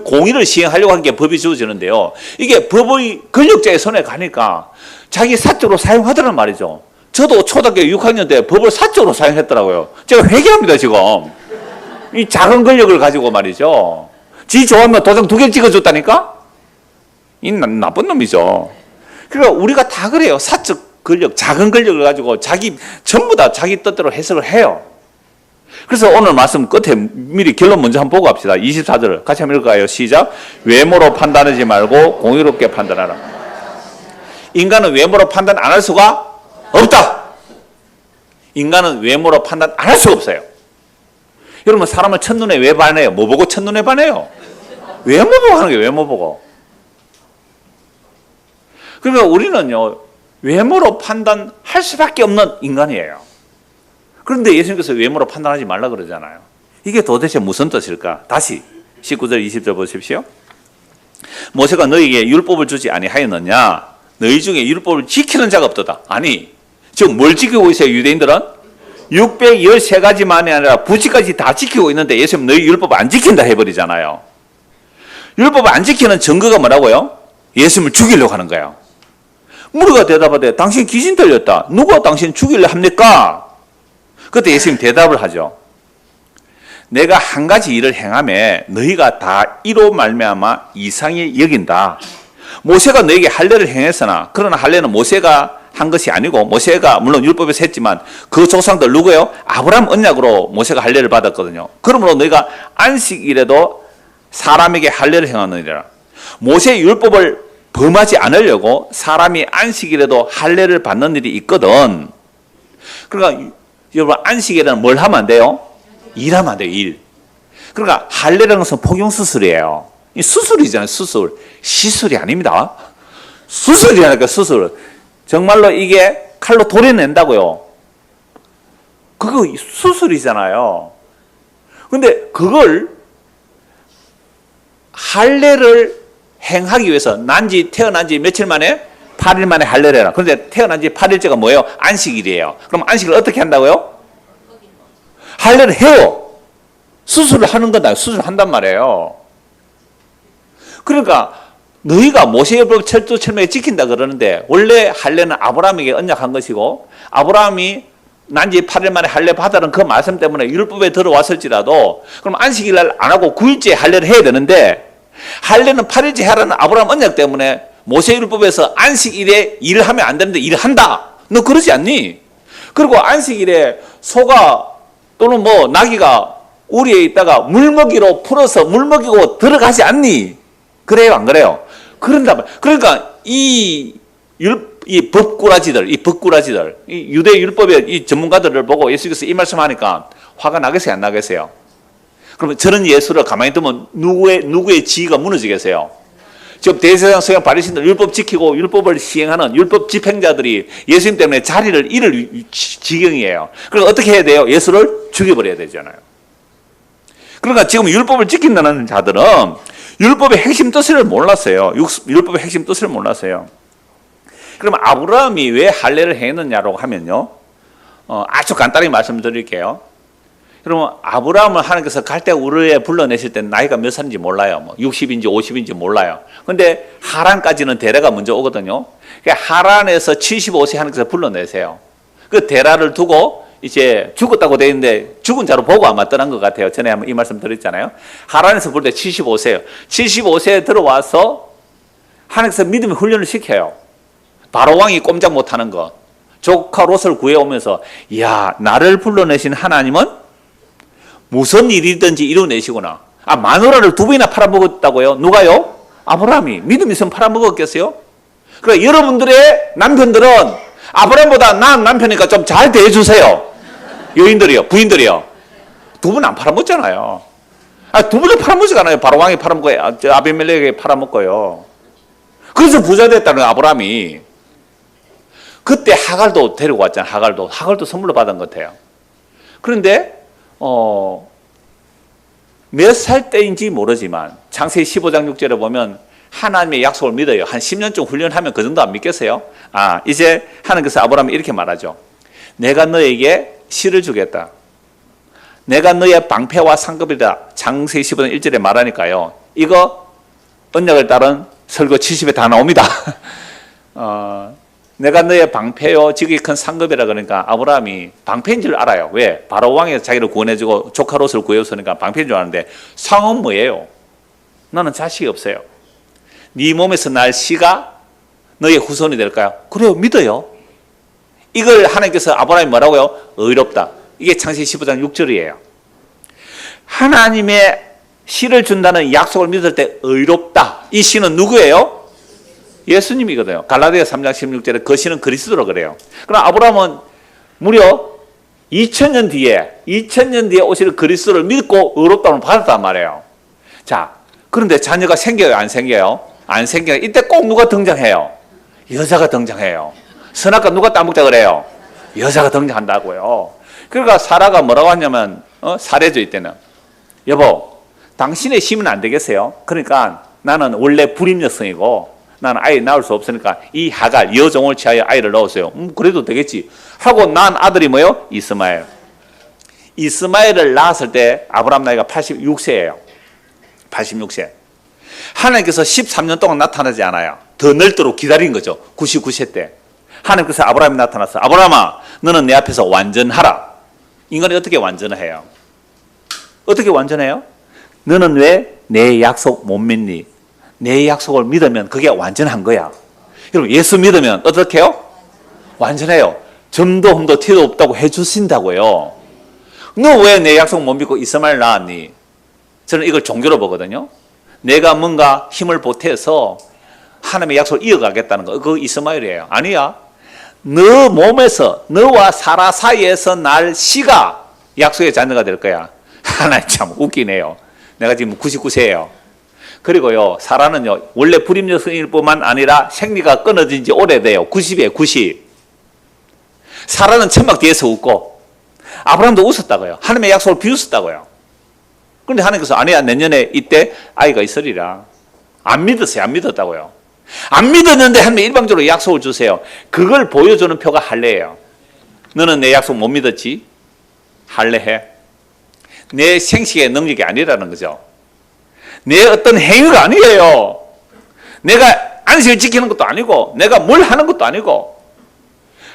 공의를 시행하려고 하는 게 법이 주어지는데요. 이게 법의 권력자의 손에 가니까 자기 사적으로 사용하더란 말이죠. 저도 초등학교 6학년 때 법을 사적으로 사용했더라고요. 제가 회개합니다 지금. 이 작은 권력을 가지고 말이죠. 지 좋아하면 도장 2개 찍어줬다니까? 이 나쁜 놈이죠. 그러니까 우리가 다 그래요. 사적 권력, 작은 권력을 가지고 전부 다 자기 뜻대로 해석을 해요. 그래서 오늘 말씀 끝에 미리 결론 먼저 한번 보고 합시다. 24절 같이 한번 읽을까요? 시작. 외모로 판단하지 말고 공의롭게 판단하라. 인간은 외모로 판단 안 할 수가 없다. 인간은 외모로 판단 안 할 수가 없어요. 여러분 사람을 첫눈에 왜 반해요? 뭐 보고 첫눈에 반해요? 외모 보고 하는 게 외모 보고. 그러니까 우리는요 외모로 판단할 수밖에 없는 인간이에요. 그런데 예수님께서 외모로 판단하지 말라 그러잖아요. 이게 도대체 무슨 뜻일까? 다시 19절 20절 보십시오. 모세가 너희에게 율법을 주지 아니하였느냐? 너희 중에 율법을 지키는 자가 없도다. 아니 지금 뭘 지키고 있어요 유대인들은? 613가지만이 아니라 부지까지 다 지키고 있는데 예수님 너희 율법 안 지킨다 해버리잖아요. 율법 안 지키는 증거가 뭐라고요? 예수님을 죽이려고 하는 거예요. 무리가 대답하되 당신 귀신 들렸다. 누가 당신 죽이려 합니까? 그때 예수님 대답을 하죠. 내가 한 가지 일을 행하며 너희가 다 이로 말미암아 이상히 여긴다. 모세가 너에게 할례를 행했으나 그러나 할례는 모세가 한 것이 아니고 모세가 물론 율법에서 했지만 그 조상들 누구예요? 아브라함 언약으로 모세가 할례를 받았거든요. 그러므로 너희가 안식일에도 사람에게 할례를 행하느니라. 모세의 율법을 범하지 않으려고 사람이 안식일에도 할례를 받는 일이 있거든. 그러니까 여러분 안식일에는 뭘 하면 안 돼요? 일하면 안 돼요. 일. 그러니까 할례라는 것은 포경수술이에요. 이 수술이잖아요. 수술. 시술이 아닙니다. 수술이라니까 수술. 정말로 이게 칼로 도려낸다고요. 그거 수술이잖아요. 근데 그걸 할례를 행하기 위해서 태어난 지 며칠 만에? 8일 만에 할례를 해라. 그런데 태어난 지 8일째가 뭐예요? 안식일이에요. 그럼 안식일을 어떻게 한다고요? 할례를 해요. 수술을 하는 거다. 수술을 한단 말이에요. 그러니까 너희가 모세율법 철두철미하게 지킨다 그러는데 원래 할례는 아브라함에게 언약한 것이고 아브라함이 난지 8일 만에 할례 받으라는 그 말씀 때문에 율법에 들어왔을지라도 그럼 안식일 날 안 하고 9일째 할례를 해야 되는데 할례는 8일째 하라는 아브라함 언약 때문에 모세율법에서 안식일에 일을 하면 안 되는데 일을 한다. 너 그러지 않니? 그리고 안식일에 소가 또는 뭐 나귀가 우리에 있다가 물먹이로 풀어서 물먹이고 들어가지 않니? 그래요 안 그래요? 그런다. 그러니까 이 법꾸라지들, 이 유대 율법의 이 전문가들을 보고 예수께서 이 말씀하니까 화가 나겠어요, 안 나겠어요? 그러면 저런 예수를 가만히 두면 누구의 지위가 무너지겠어요? 지금 대제사장 서기관 바리새인들 율법 지키고 율법을 시행하는 율법 집행자들이 예수님 때문에 자리를 잃을 지경이에요. 그럼 어떻게 해야 돼요? 예수를 죽여버려야 되잖아요. 그러니까 지금 율법을 지킨다는 자들은 율법의 핵심 뜻을 몰랐어요. 율법의 핵심 뜻을 몰랐어요. 그럼 아브라함이 왜 할례를 했느냐라고 하면요. 아주 간단히 말씀드릴게요. 그러면 아브라함을 하나님께서 갈대 우르에 불러내실 때 나이가 몇 살인지 몰라요. 뭐 60인지 50인지 몰라요. 근데 하란까지는 데라가 먼저 오거든요. 그러니까 하란에서 75세 하나님께서 불러내세요. 그 데라를 두고 이제 죽었다고 되어 있는데 죽은 자로 보고 아마 떠난 것 같아요. 전에 한번 이 말씀 드렸잖아요. 하란에서 볼 때 75세예요. 75세에 들어와서 하나님께서 믿음의 훈련을 시켜요. 바로 왕이 꼼짝 못하는 거. 조카 롯을 구해오면서 야 나를 불러내신 하나님은 무슨 일이든지 이뤄내시구나. 마누라를 2번이나 팔아먹었다고요? 누가요? 아브라함이. 믿음 있으면 팔아먹었겠어요? 그러니까 여러분들의 남편들은 아브라함보다 나은 남편이니까 좀 잘 대해주세요. 여인들이요, 부인들이요. 2번 안 팔아먹잖아요. 두 번째 팔아먹지 않아요. 바로 왕이 팔아먹어요. 아비멜렉에게 팔아먹고요. 그래서 부자 됐다는 아브라함이. 그때 하갈도 데리고 왔잖아요. 하갈도 선물로 받은 것 같아요. 그런데 몇 살 때인지 모르지만 창세기 15장 6절에 보면 하나님의 약속을 믿어요. 한 10년쯤 훈련하면 그 정도 안 믿겠어요? 이제 하나님께서 아브라함이 이렇게 말하죠. 내가 너에게 씨를 주겠다. 내가 너의 방패와 상급이다. 창세기 15장 1절에 말하니까요. 이거 언약을 따른 설교 70에 다 나옵니다. 내가 너의 방패요 지극히 큰 상급이라 그러니까 아브라함이 방패인 줄 알아요. 왜? 바로 왕이 자기를 구원해주고 조카 롯을 구해줬으니까 방패인 줄 아는데 상은 뭐예요? 나는 자식이 없어요. 네 몸에서 날 씨가 너의 후손이 될까요? 그래요. 믿어요. 이걸 하나님께서 아브라함이 뭐라고요? 의롭다. 이게 창세기 15장 6절이에요. 하나님의 씨를 준다는 약속을 믿을 때 의롭다. 이 씨는 누구예요? 예수님이거든요. 갈라디아 3장 16절에 그 씨는 그리스도로 그래요. 그럼 아브라함은 무려 2000년 뒤에 오실 그리스도를 믿고 의롭다는 받았단 말이에요. 자, 그런데 자녀가 생겨요? 안 생겨요? 안 생겨요. 이때 꼭 누가 등장해요? 여자가 등장해요. 선악과 누가 따먹자 그래요? 여자가 등장한다고요. 그러니까 사라가 뭐라고 하냐면 사례죠. 이때는 여보, 당신의 심은 안 되겠어요? 그러니까 나는 원래 불임 여성이고 나는 아이 낳을 수 없으니까 이 하갈 여종을 취하여 아이를 낳았어요. 그래도 되겠지 하고 난 아들이 뭐예요? 이스마엘. 이스마엘을 낳았을 때 아브라함 나이가 86세예요. 86세. 하나님께서 13년 동안 나타나지 않아요. 더 넓도록 기다린 거죠. 99세 때 하나님께서 아브라함이 나타났어. 아브라함아, 너는 내 앞에서 완전하라. 인간이 어떻게 완전해요? 어떻게 완전해요? 너는 왜 내 약속 못 믿니? 내 약속을 믿으면 그게 완전한 거야. 여러분, 예수 믿으면 어떻게 해요? 완전해요. 점도 흠도 티도 없다고 해주신다고요. 너 왜 내 약속 못 믿고 이스마엘 낳았니? 저는 이걸 종교로 보거든요. 내가 뭔가 힘을 보태서 하나님의 약속을 이어가겠다는 거, 그거 이스마엘이에요. 아니야. 너 몸에서, 너와 사라 사이에서 날 씨가 약속의 자녀가 될 거야. 하나님 참 웃기네요. 내가 지금 99세예요. 그리고요, 사라는요, 원래 불임 여성일 뿐만 아니라 생리가 끊어진 지 오래돼요. 90이에요, 90. 사라는 천막 뒤에서 웃고, 아브라함도 웃었다고요. 하나님의 약속을 비웃었다고요. 그런데 하나님께서 아니야, 내년에 이때 아이가 있으리라. 안 믿었어요, 안 믿었다고요. 안 믿었는데 하나님 일방적으로 약속을 주세요. 그걸 보여주는 표가 할례예요. 너는 내 약속 못 믿었지? 할례해. 내 생식의 능력이 아니라는 거죠. 내 어떤 행위가 아니에요. 내가 안식을 지키는 것도 아니고 내가 뭘 하는 것도 아니고.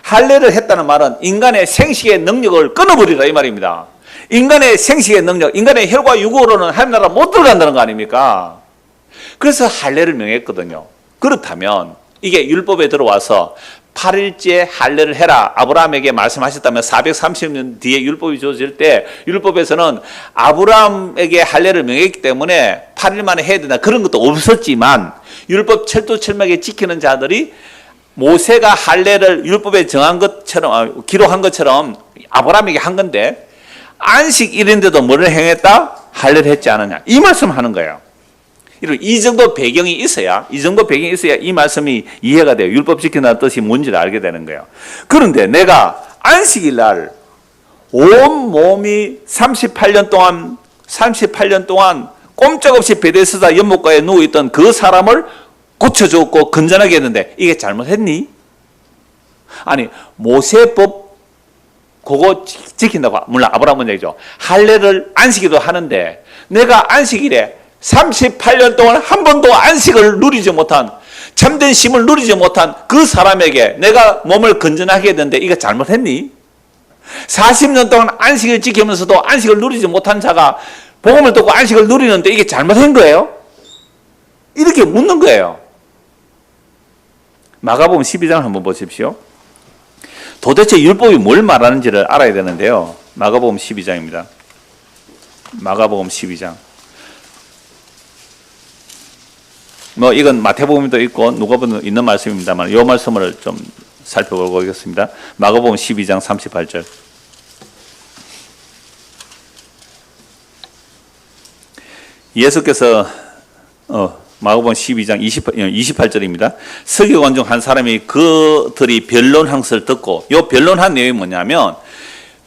할례를 했다는 말은 인간의 생식의 능력을 끊어버리라 이 말입니다. 인간의 생식의 능력, 인간의 혈과 육으로는 하나님 나라 못 들어간다는 거 아닙니까? 그래서 할례를 명했거든요. 그렇다면 이게 율법에 들어와서 8일째 할례를 해라 아브라함에게 말씀하셨다면 430년 뒤에 율법이 주어질 때 율법에서는 아브라함에게 할례를 명했기 때문에 8일 만에 해야 된다 그런 것도 없었지만 율법 철두철미하게 지키는 자들이 모세가 할례를 율법에 정한 것처럼 기록한 것처럼 아브라함에게 한 건데 안식일인데도 뭐를 행했다? 할례를 했지 않느냐 이 말씀하는 거예요. 이 정도 배경이 있어야 이 말씀이 이해가 돼요. 율법 지킨다는 뜻이 뭔지를 알게 되는 거예요. 그런데 내가 안식일 날 온 몸이 38년 동안 꼼짝없이 베데스다 연못가에 누워있던 그 사람을 고쳐줬고 건전하게 했는데 이게 잘못했니? 아니 모세법 그거 지킨다고 물론 아브라함은 얘기죠. 할례를 안식일도 하는데 내가 안식일에 38년 동안 한 번도 안식을 누리지 못한 참된 쉼을 누리지 못한 그 사람에게 내가 몸을 건전하게 했는데 이거 잘못했니? 40년 동안 안식을 지키면서도 안식을 누리지 못한 자가 복음을 듣고 안식을 누리는데 이게 잘못한 거예요? 이렇게 묻는 거예요. 마가복음 12장 한번 보십시오. 도대체 율법이 뭘 말하는지를 알아야 되는데요. 마가복음 12장입니다. 마가복음 12장. 이건 마태복음도 있고 누가복음도 있는 말씀입니다만 이 말씀을 좀 살펴보겠습니다. 마가복음 12장 38절. 예수께서 마가복음 12장 28절입니다. 서기관 중 한 사람이 그들이 변론한 것을 듣고, 요 변론한 내용이 뭐냐면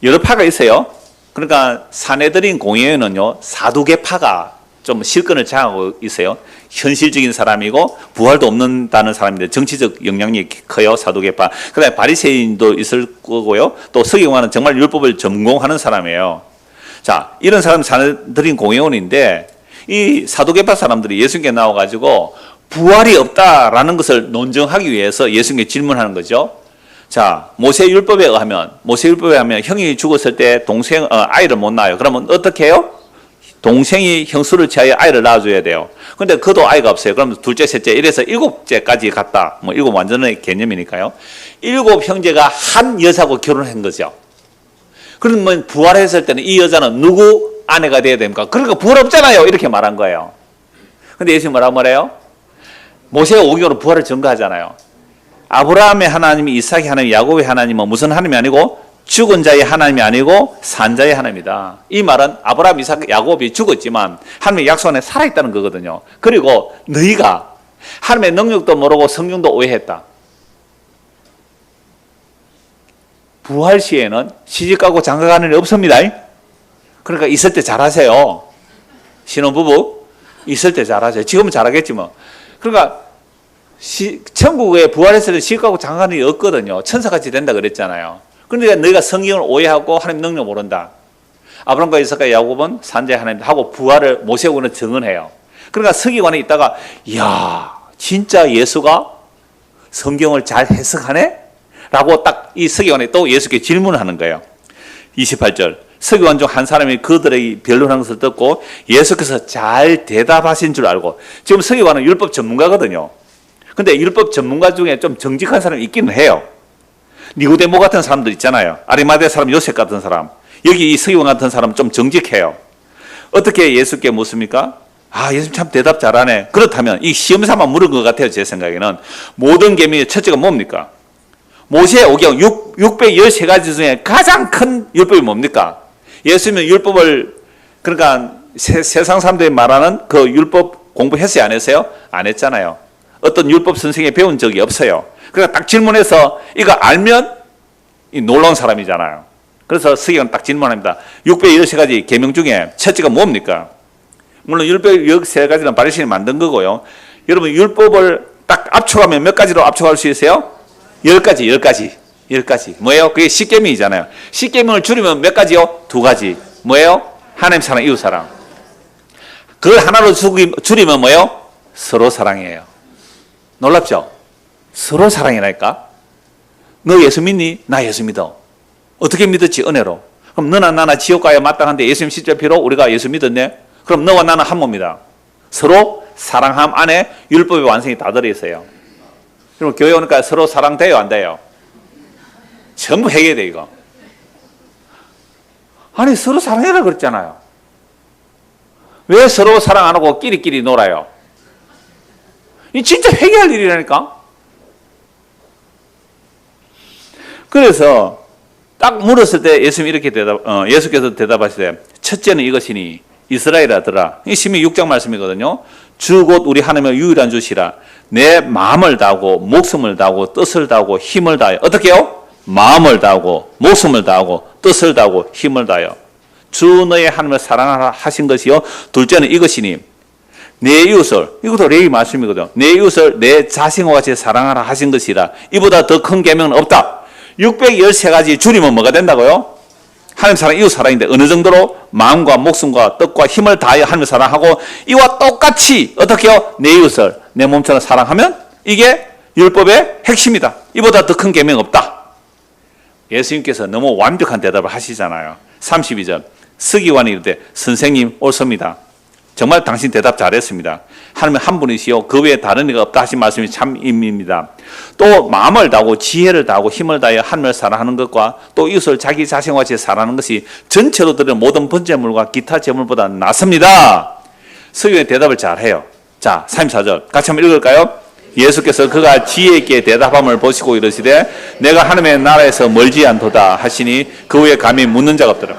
여러 파가 있어요. 그러니까 사내들인 공회에는요 사두개파가 좀 실권을 장하고 있어요. 현실적인 사람이고 부활도 없는다는 사람인데 정치적 영향력이 커요. 사두개파. 그다음에 바리새인도 있을 거고요. 또 서기관은 정말 율법을 전공하는 사람이에요. 자, 이런 사람 사내들인 공회원인데 이 사두개파 사람들이 예수님께 나와가지고 부활이 없다라는 것을 논증하기 위해서 예수님께 질문하는 거죠. 자, 모세율법에 의하면 형이 죽었을 때 동생 아이를 못 낳아요. 그러면 어떻게 해요? 동생이 형수를 취하여 아이를 낳아줘야 돼요. 근데 그도 아이가 없어요. 그럼 둘째, 셋째 이래서 7째까지 갔다. 뭐 7 완전한 개념이니까요. 7 형제가 한 여자하고 결혼한 거죠. 그러면 부활했을 때는 이 여자는 누구 아내가 돼야 됩니까? 그러니까 부활 없잖아요. 이렇게 말한 거예요. 근데 예수님 뭐라고 말해요? 모세가 오경으로 부활을 증거하잖아요. 아브라함의 하나님이, 이삭의 하나님, 야곱의 하나님은 무슨 하나님이 아니고 죽은 자의 하나님이 아니고 산 자의 하나님이다. 이 말은 아브라함, 이삭, 야곱이 죽었지만 하나님의 약속 안에 살아있다는 거거든요. 그리고 너희가 하나님의 능력도 모르고 성경도 오해했다. 부활 시에는 시집가고 장가가는 일이 없습니다. 그러니까 있을 때 잘하세요. 신혼부부 있을 때 잘하세요. 지금은 잘하겠지 뭐. 그러니까 천국에 부활했을 때 시집가고 장가가는 일이 없거든요. 천사같이 된다 그랬잖아요. 그러니까 너희가 성경을 오해하고 하나님 능력 모른다. 아브라함과 이삭과 야곱은 산자의 하나님 하고 부활을 모세오고는 증언해요. 그러니까 서기관에 있다가 이야 진짜 예수가 성경을 잘 해석하네? 라고 딱 이 서기관에 또 예수께 질문을 하는 거예요. 28절 서기관 중 한 사람이 그들의 변론한 것을 듣고 예수께서 잘 대답하신 줄 알고, 지금 서기관은 율법 전문가거든요. 근데 율법 전문가 중에 좀 정직한 사람이 있기는 해요. 니고데모 같은 사람들 있잖아요. 아리마대 사람, 요셉 같은 사람. 여기 이 서기관 같은 사람 좀 정직해요. 어떻게 예수께 묻습니까? 아, 예수님 참 대답 잘하네. 그렇다면 이 시험삼아 물은 것 같아요. 제 생각에는. 모든 계명의 첫째가 뭡니까? 모세의 오경 613가지 중에 가장 큰 율법이 뭡니까? 예수님은 율법을, 그러니까 세상 사람들이 말하는 그 율법 공부했어요? 안 했어요? 안 했잖아요. 어떤 율법 선생이 배운 적이 없어요. 그러니까 딱 질문해서 이거 알면 이 놀라운 사람이잖아요. 그래서 서기관 딱 질문합니다. 613가지 계명 중에 첫째가 뭡니까? 물론 율법 13가지는 바리새인이 만든 거고요. 여러분 율법을 딱 압축하면 몇 가지로 압축할 수 있어요? 10가지. 뭐예요? 그게 십계명이잖아요. 십계명을 줄이면 몇 가지요? 2가지. 뭐예요? 하나님 사랑, 이웃 사랑. 그걸 하나로 줄이면 뭐예요? 서로 사랑이에요. 놀랍죠? 서로 사랑이라니까? 너 예수 믿니? 나 예수 믿어. 어떻게 믿었지? 은혜로. 그럼 너나 나나 지옥 가야 마땅한데 예수님 십자피로 우리가 예수 믿었네? 그럼 너와 나는 한 몸이다. 서로 사랑함 안에 율법의 완성이 다 들어있어요. 그럼 교회 오니까 서로 사랑돼요? 안 돼요? 전부 해결돼 이거. 아니 서로 사랑해라 그랬잖아요. 왜 서로 사랑 안 하고 끼리끼리 놀아요? 이 진짜 회개할 일이라니까. 그래서 딱 물었을 때 예수님이 이렇게 예수께서 대답하시되 첫째는 이것이니 이스라엘 아들아. 이 신명기 6장 말씀이거든요. 주 곧 우리 하나님의 유일한 주시라. 내 마음을 다하고 목숨을 다하고 뜻을 다하고 힘을 다하여. 어떻게 해요? 마음을 다하고 목숨을 다하고 뜻을 다하고 힘을 다하여 주 너의 하나님을 사랑하라 하신 것이요. 둘째는 이것이니 내 이웃을, 이것도 레위 말씀이거든요. 내 이웃을 내 자신과 같이 사랑하라 하신 것이라. 이보다 더 큰 계명은 없다. 613가지 줄이면 뭐가 된다고요? 하나님 사랑, 이웃 사랑인데 어느 정도로? 마음과 목숨과 뜻과 힘을 다하여 하나님을 사랑하고 이와 똑같이 어떻게 해요? 내 이웃을 내 몸처럼 사랑하면 이게 율법의 핵심이다. 이보다 더 큰 계명 없다. 예수님께서 너무 완벽한 대답을 하시잖아요. 32절 서기관이 이르되 선생님 옳습니다. 정말 당신 대답 잘했습니다. 하나님은 한 분이시요 그 외에 다른 이가 없다 하신 말씀이 참입니다. 또 마음을 다하고 지혜를 다하고 힘을 다하여 하나님을 사랑하는 것과 또 이웃을 자기 자신과 같이 사랑하는 것이 전체로 드리는 모든 번제물과 기타 제물보다 낫습니다. 서기관의 대답을 잘해요. 자 34절 같이 한번 읽을까요? 예수께서 그가 지혜 있게 대답함을 보시고 이르시되 내가 하나님의 나라에서 멀지 않도다 하시니 그 후에 감히 묻는 자가 없더라.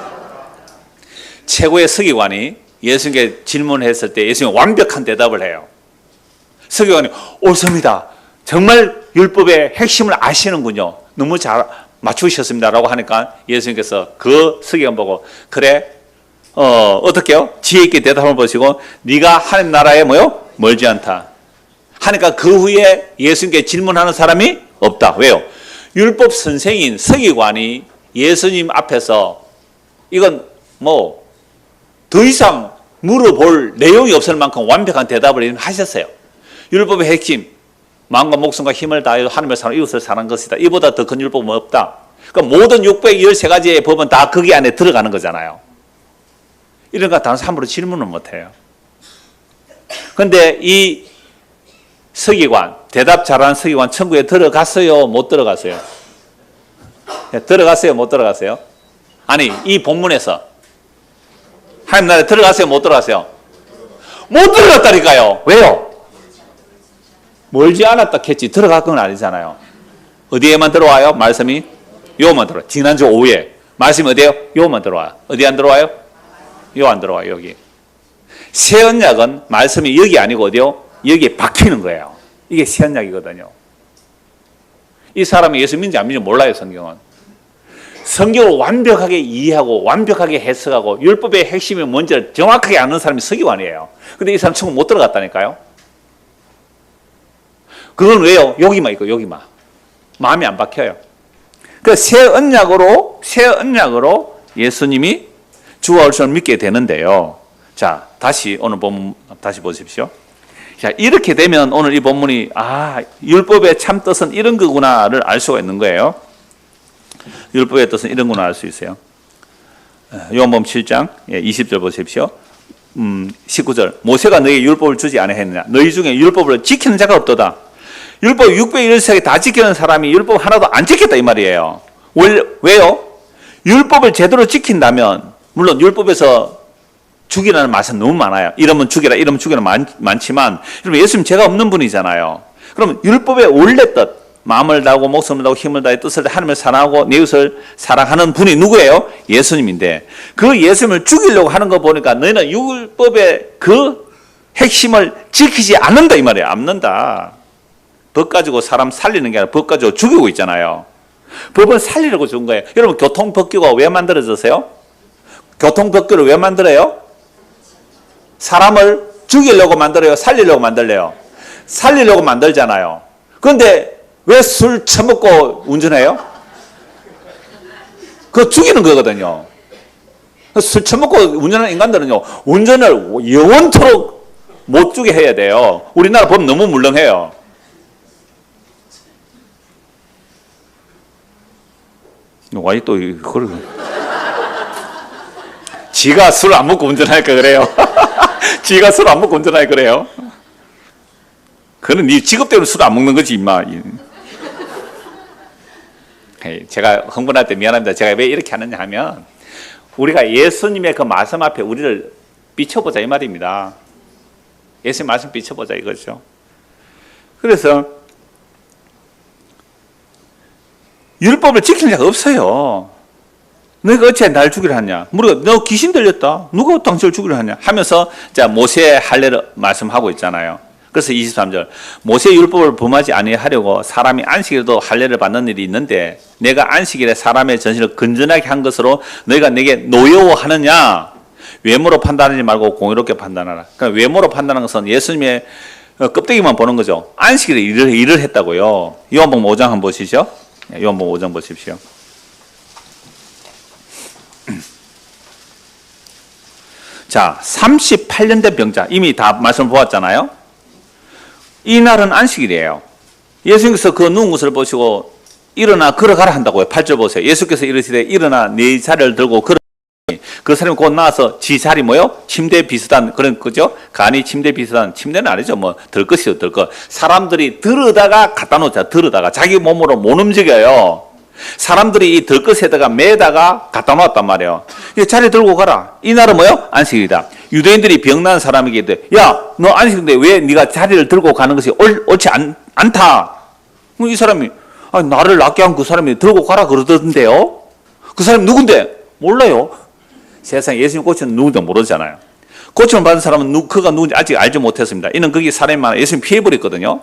최고의 서기관이 예수님께 질문했을 때 예수님이 완벽한 대답을 해요. 서기관이 옳습니다. 정말 율법의 핵심을 아시는군요. 너무 잘 맞추셨습니다. 라고 하니까 예수님께서 그 서기관 보고 그래 어떻게요? 지혜 있게 대답을 보시고 네가 하나님 나라에 뭐요? 멀지 않다. 하니까 그 후에 예수님께 질문하는 사람이 없다. 왜요? 율법 선생인 서기관이 예수님 앞에서 이건 뭐 더 이상 물어볼 내용이 없을 만큼 완벽한 대답을 하셨어요. 율법의 핵심, 마음과 목숨과 힘을 다하여 하나님을 사랑 이웃을 사랑하는 것이다. 이보다 더 큰 율법은 없다. 그러니까 모든 613가지의 법은 다 거기 안에 들어가는 거잖아요. 이런 거 단순히 함부로 질문은 못해요. 그런데 이 서기관, 대답 잘하는 서기관 천국에 들어갔어요? 못 들어갔어요? 들어갔어요? 못 들어갔어요? 아니 이 본문에서 하나님 나라에 들어갔어요? 못 들어갔어요? 못 들어갔다니까요. 왜요? 멀지 않았다 했지 들어갈 건 아니잖아요. 어디에만 들어와요? 말씀이 요만 들어와요. 지난주 오후에 말씀이 어디에요? 요만 들어와요. 어디 안 들어와요? 요 안 들어와요. 여기. 새 언약은 말씀이 여기 아니고 어디요? 여기에 박히는 거예요. 이게 새 언약이거든요. 이 사람이 예수 믿는지 안 믿는지 몰라요. 성경을 완벽하게 이해하고 완벽하게 해석하고 율법의 핵심이 뭔지를 정확하게 아는 사람이 서기관이에요. 근데 이 사람 천국 못 들어갔다니까요. 그건 왜요? 여기만 있고 여기만. 마음이 안 박혀요. 그 새 언약으로 예수님이 주와 얼굴을 믿게 되는데요. 자, 다시 오늘 본문 다시 보십시오. 자, 이렇게 되면 오늘 이 본문이 율법의 참 뜻은 이런 거구나를 알 수가 있는 거예요. 율법의 뜻은 이런 거나 알 수 있어요. 요한복음 7장 20절 보십시오. 19절 모세가 너희에게 율법을 주지 아니했느냐 너희 중에 율법을 지키는 자가 없도다. 율법 613개 다 지키는 사람이 율법 하나도 안 지켰다 이 말이에요. 왜요? 율법을 제대로 지킨다면 물론 율법에서 죽이라는 말은 너무 많아요. 이러면 죽이라 이러면 죽이라 많지만 여러분 예수님 죄가 없는 분이잖아요. 그럼 율법의 원래 뜻 마음을 다하고 목숨을 다하고 힘을 다해 뜻을 하나님을 사랑하고 내 이웃을 사랑하는 분이 누구예요? 예수님인데 그 예수님을 죽이려고 하는 거 보니까 너희는 율법의 그 핵심을 지키지 않는다 이 말이에요. 않는다. 법 가지고 사람 살리는 게 아니라 법 가지고 죽이고 있잖아요. 법은 살리려고 준 거예요. 여러분 교통법규가 왜 만들어졌어요? 교통법규를 왜 만들어요? 사람을 죽이려고 만들어요? 살리려고 만들래요? 살리려고 만들잖아요. 그런데 왜 술 처먹고 운전해요? 그거 죽이는 거거든요. 술 처먹고 운전하는 인간들은요, 운전을 영원토록 못 주게 해야 돼요. 우리나라 법 너무 물렁해요. 와, 또, 지가 술 안 먹고 운전하니까 그래요. 지가 술 안 먹고 운전하니까 그래요. 그는 네 직업 때문에 술 안 먹는 거지, 임마. 제가 흥분할 때 미안합니다. 제가 왜 이렇게 하느냐 하면 우리가 예수님의 그 말씀 앞에 우리를 비춰보자 이 말입니다. 예수님 말씀 비춰보자 이거죠. 그래서 율법을 지키는 자가 없어요. 너희가 어찌 날 죽이려 하냐? 우리가 너 귀신 들렸다. 누가 당신을 죽이려 하냐? 하면서 자 모세의 할례를 말씀하고 있잖아요. 그래서 23절 모세의 율법을 범하지 아니하려고 사람이 안식일에도 할례를 받는 일이 있는데 내가 안식일에 사람의 전신을 건전하게 한 것으로 너희가 내게 노여워하느냐? 외모로 판단하지 말고 공의롭게 판단하라. 그러니까 외모로 판단하는 것은 예수님의 껍데기만 보는 거죠. 안식일에 일을 했다고요. 요한복음 5장 한번 보시죠. 요한복음 5장 보십시오. 자, 38년 된 병자 이미 다 말씀 보았잖아요. 이날은 안식일이에요. 예수님께서 그 누운 것을 보시고 일어나 걸어가라 한다고요. 8절 보세요. 예수께서 이르시되 일어나 네 자리를 들고 걸어. 그 사람이 곧 나와서 지 자리 뭐요? 침대 비슷한 그런 거죠. 간이 침대 비슷한 침대는 아니죠. 뭐 들것이요 들것. 사람들이 들어다가 갖다 놓자. 들어다가 자기 몸으로 못 움직여요. 사람들이 이 들것에다가 매다가 갖다 놓았단 말이에요. 자리 들고 가라. 이날은 뭐요? 안식일이다. 유대인들이 병난 사람에게 야, 너 안식일인데 왜 네가 자리를 들고 가는 것이 옳지 않다. 이 사람이 나를 낫게 한 그 사람이 들고 가라 그러던데요. 그 사람이 누군데? 몰라요. 세상에 예수님 고치는 누군지 모르잖아요. 고침을 받은 사람은 그가 누군지 아직 알지 못했습니다. 이는 거기 사람이 많아 예수님 피해버렸거든요.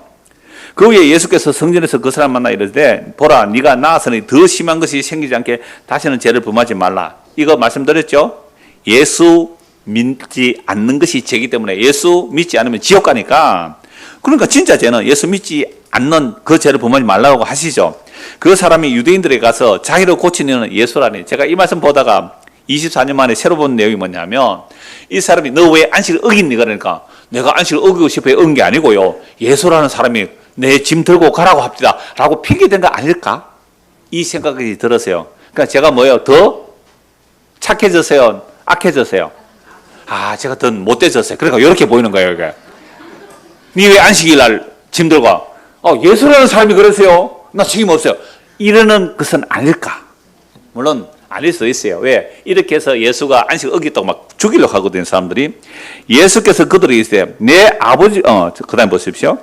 그 후에 예수께서 성전에서 그 사람 만나 이르되 보라 네가 나아서니 더 심한 것이 생기지 않게 다시는 죄를 범하지 말라. 이거 말씀드렸죠. 예수 믿지 않는 것이 죄이기 때문에 예수 믿지 않으면 지옥 가니까, 그러니까 진짜 죄는 예수 믿지 않는 그 죄를 범하지 말라고 하시죠. 그 사람이 유대인들에 가서 자기를 고치는 예수라니. 제가 이 말씀 보다가 24년 만에 새로 본 내용이 뭐냐면, 이 사람이 너 왜 안식을 어겼니? 그러니까 내가 안식을 어기고 싶어 어긴 게 아니고요, 예수라는 사람이 내 짐 들고 가라고 합니다 라고 핑계댄 거 아닐까? 이 생각이 들었어요. 그러니까 제가 뭐예요? 더 착해졌어요? 악해졌어요? 제가 더 못돼졌어요. 그러니까 이렇게 보이는 거예요. 이게. 니 왜 안식일 날 짐 들고 와? 예수라는 사람이 그러세요? 나 책임 없어요. 이러는 것은 아닐까? 물론 아닐 수 있어요. 왜? 이렇게 해서 예수가 안식을 어겼다고 막 죽이려고 하거든요, 사람들이. 예수께서 그들에게 이르시되 내 아버지, 그 다음 보십시오.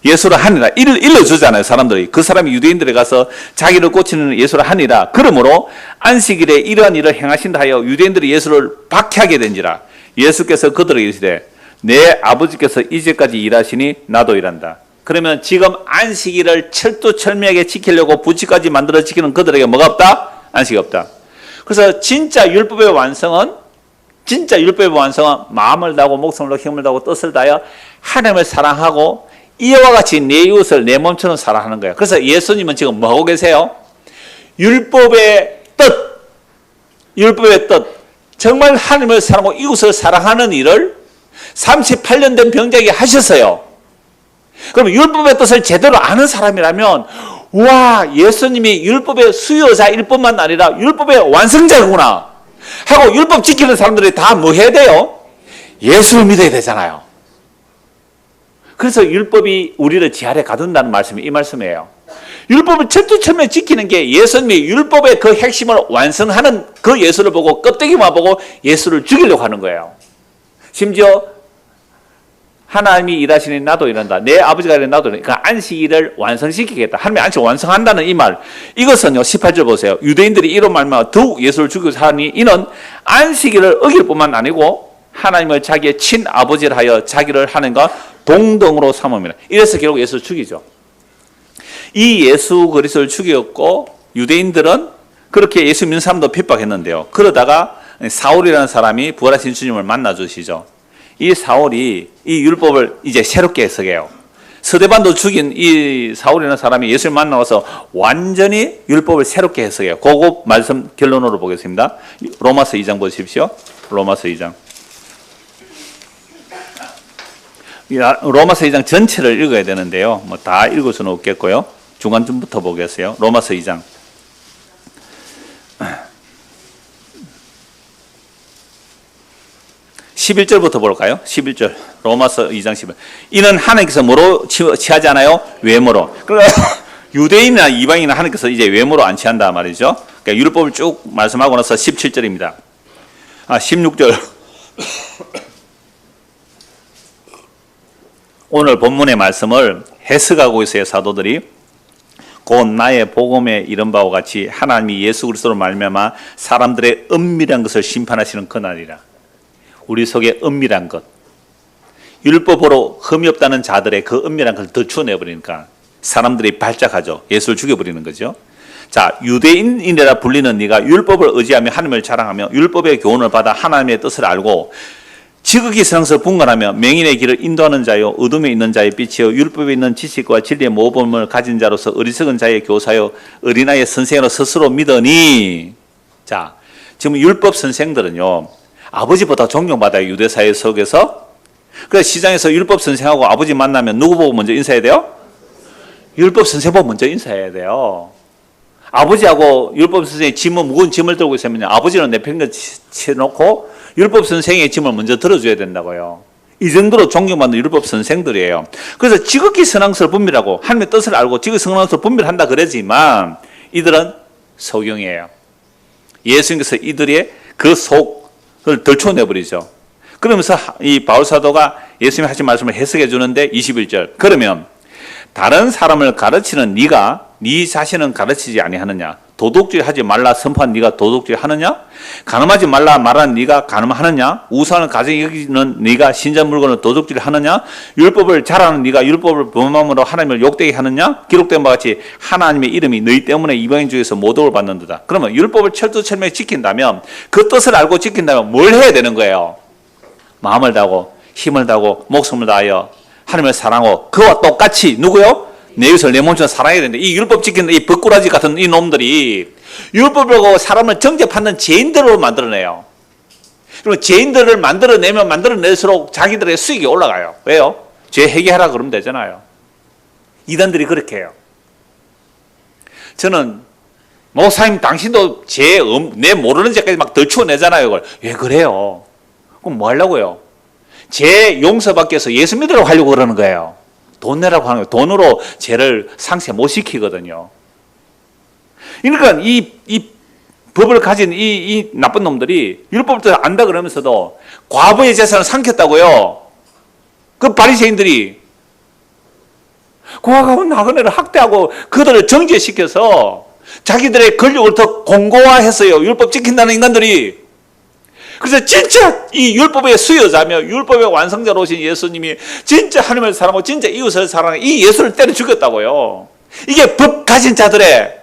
예수를 하니라. 일러주잖아요, 사람들이. 그 사람이 유대인들에 가서 자기를 고치는 예수를 하니라. 그러므로 안식일에 이러한 일을 행하신다 하여 유대인들이 예수를 박해하게 된지라. 예수께서 그들에게 이르시되 내 아버지께서 이제까지 일하시니 나도 일한다. 그러면 지금 안식일을 철두철미하게 지키려고 부치까지 만들어 지키는 그들에게 뭐가 없다? 안식이 없다. 그래서 진짜 율법의 완성은 마음을 다하고 목숨을 다하고 힘을 다하고 뜻을 다하여 하나님을 사랑하고 이와 같이 내 이웃을 내 몸처럼 사랑하는 거예요. 그래서 예수님은 지금 뭐하고 계세요? 율법의 뜻, 정말 하나님을 사랑하고 이웃을 사랑하는 일을 38년 된 병자에게 하셨어요. 그럼 율법의 뜻을 제대로 아는 사람이라면, 와, 예수님이 율법의 수요자일 뿐만 아니라 율법의 완성자구나 하고 율법 지키는 사람들이 다 뭐 해야 돼요? 예수를 믿어야 되잖아요. 그래서 율법이 우리를 지 아래 가둔다는 말씀이 이 말씀이에요. 율법을 철두철미하게 지키는 게 예수님이 율법의 그 핵심을 완성하는 그 예수를 보고 껍데기만 보고 예수를 죽이려고 하는 거예요. 심지어 하나님이 일하시니 나도 일한다. 내 아버지가 일하니 나도 일한다. 그러니까 안식일을 완성시키겠다. 하나님이 안식을 완성한다는 이 말. 이것은요, 18절 보세요. 유대인들이 이런 말만 더욱 예수를 죽이고 하니 이는 안식일을 어길 뿐만 아니고 하나님을 자기의 친아버지를 하여 자기를 하는가 동등으로 삼음이라. 이래서 결국 예수를 죽이죠. 이 예수 그리스도를 죽였고 유대인들은 그렇게 예수 믿는 사람도 핍박했는데요. 그러다가 사울이라는 사람이 부활하신 주님을 만나 주시죠. 이 사울이 이 율법을 이제 새롭게 해석해요. 스데반도 죽인 이 사울이라는 사람이 예수를 만나와서 완전히 율법을 새롭게 해석해요. 그거 말씀 결론으로 보겠습니다. 로마서 2장 보십시오. 로마서 2장. 로마서 2장 전체를 읽어야 되는데요. 뭐 다 읽을 수는 없겠고요. 중간쯤부터 보겠어요. 로마서 2장. 11절부터 볼까요? 11절. 로마서 2장 11절. 이는 하나님께서 뭐로 취하지 않아요? 외모로. 그러니까 유대인이나 이방인이나 하나님께서 이제 외모로 안 취한다 말이죠. 그러니까 율법을 쭉 말씀하고 나서 17절입니다. 16절. 오늘 본문의 말씀을 해석하고 있어요, 사도들이. 곧 나의 복음에 이른 바와 같이 하나님이 예수 그리스도로 말미암아 사람들의 은밀한 것을 심판하시는 그날이라. 우리 속에 은밀한 것, 율법으로 흠이 없다는 자들의 그 은밀한 것을 더 추내버리니까 사람들이 발작하죠. 예수를 죽여버리는 거죠. 자, 유대인이라 불리는 네가 율법을 의지하며 하나님을 자랑하며 율법의 교훈을 받아 하나님의 뜻을 알고 지극히 성서를 분간하며 명인의 길을 인도하는 자요 어둠에 있는 자의 빛이요 율법에 있는 지식과 진리의 모범을 가진 자로서 어리석은 자의 교사요 어린아이의 선생으로 스스로 믿으니. 자, 지금 율법 선생들은요 아버지보다 존경받아요, 유대사회 속에서. 그래서 시장에서 율법 선생하고 아버지 만나면 누구 보고 먼저 인사해야 돼요? 율법 선생 보고 먼저 인사해야 돼요. 아버지하고 율법 선생이 무거운 짐을 들고 있으면 아버지는 내팽개 쳐놓고 율법 선생의 짐을 먼저 들어줘야 된다고요. 이 정도로 존경받는 율법 선생들이에요. 그래서 지극히 선앙스러운 분별하고 하나님의 뜻을 알고 지극히 선앙스러운 분별한다 그러지만 이들은 소경이에요. 예수님께서 이들의 그 속을 덜쳐내버리죠. 그러면서 이 바울 사도가 예수님이 하신 말씀을 해석해 주는데 21절. 그러면 다른 사람을 가르치는 네가 네 자신은 가르치지 아니하느냐? 도둑질 하지 말라 선포한 네가 도둑질 하느냐? 간음하지 말라 말한 네가 간음하느냐? 우상을 가정에 여기는 네가 신전 물건을 도둑질 하느냐? 율법을 잘하는 네가 율법을 범함으로 하나님을 욕되게 하느냐? 기록된 바와 같이 하나님의 이름이 너희 때문에 이방인 중에서 모독을 받는도다. 그러면 율법을 철두철미하게 지킨다면, 그 뜻을 알고 지킨다면 뭘 해야 되는 거예요? 마음을 다하고 힘을 다하고 목숨을 다하여 하나님을 사랑하고 그와 똑같이 누구요? 내 이웃을 내 몸처럼 사랑해야 되는데, 이 율법 지키는 이 벗꾸라지 같은 이 놈들이 율법을 사람을 정죄받는 죄인들로 만들어내요. 그리고 죄인들을 만들어내면 만들어낼수록 자기들의 수익이 올라가요. 왜요? 죄 해결하라 그러면 되잖아요. 이단들이 그렇게 해요. 저는 목사님 당신도 내 모르는 죄까지 막 덜추어내잖아요. 그걸. 왜 그래요? 그럼 뭐 하려고요? 죄 용서받기 위해서 예수 믿으라고 하려고 그러는 거예요. 돈 내라고 하는 거예요. 돈으로 죄를 상쇄 못 시키거든요. 그러니까 이 법을 가진 이 나쁜 놈들이 율법을 안다 그러면서도 과부의 재산을 삼켰다고요. 그 바리새인들이 고아가고 나그네를 학대하고 그들을 정죄시켜서 자기들의 권력을 더 공고화했어요. 율법 지킨다는 인간들이. 그래서 진짜 이 율법의 수여자며 율법의 완성자로 오신 예수님이 진짜 하나님을 사랑하고 진짜 이웃을 사랑하고 이 예수를 때려 죽였다고요. 이게 법 가진 자들의,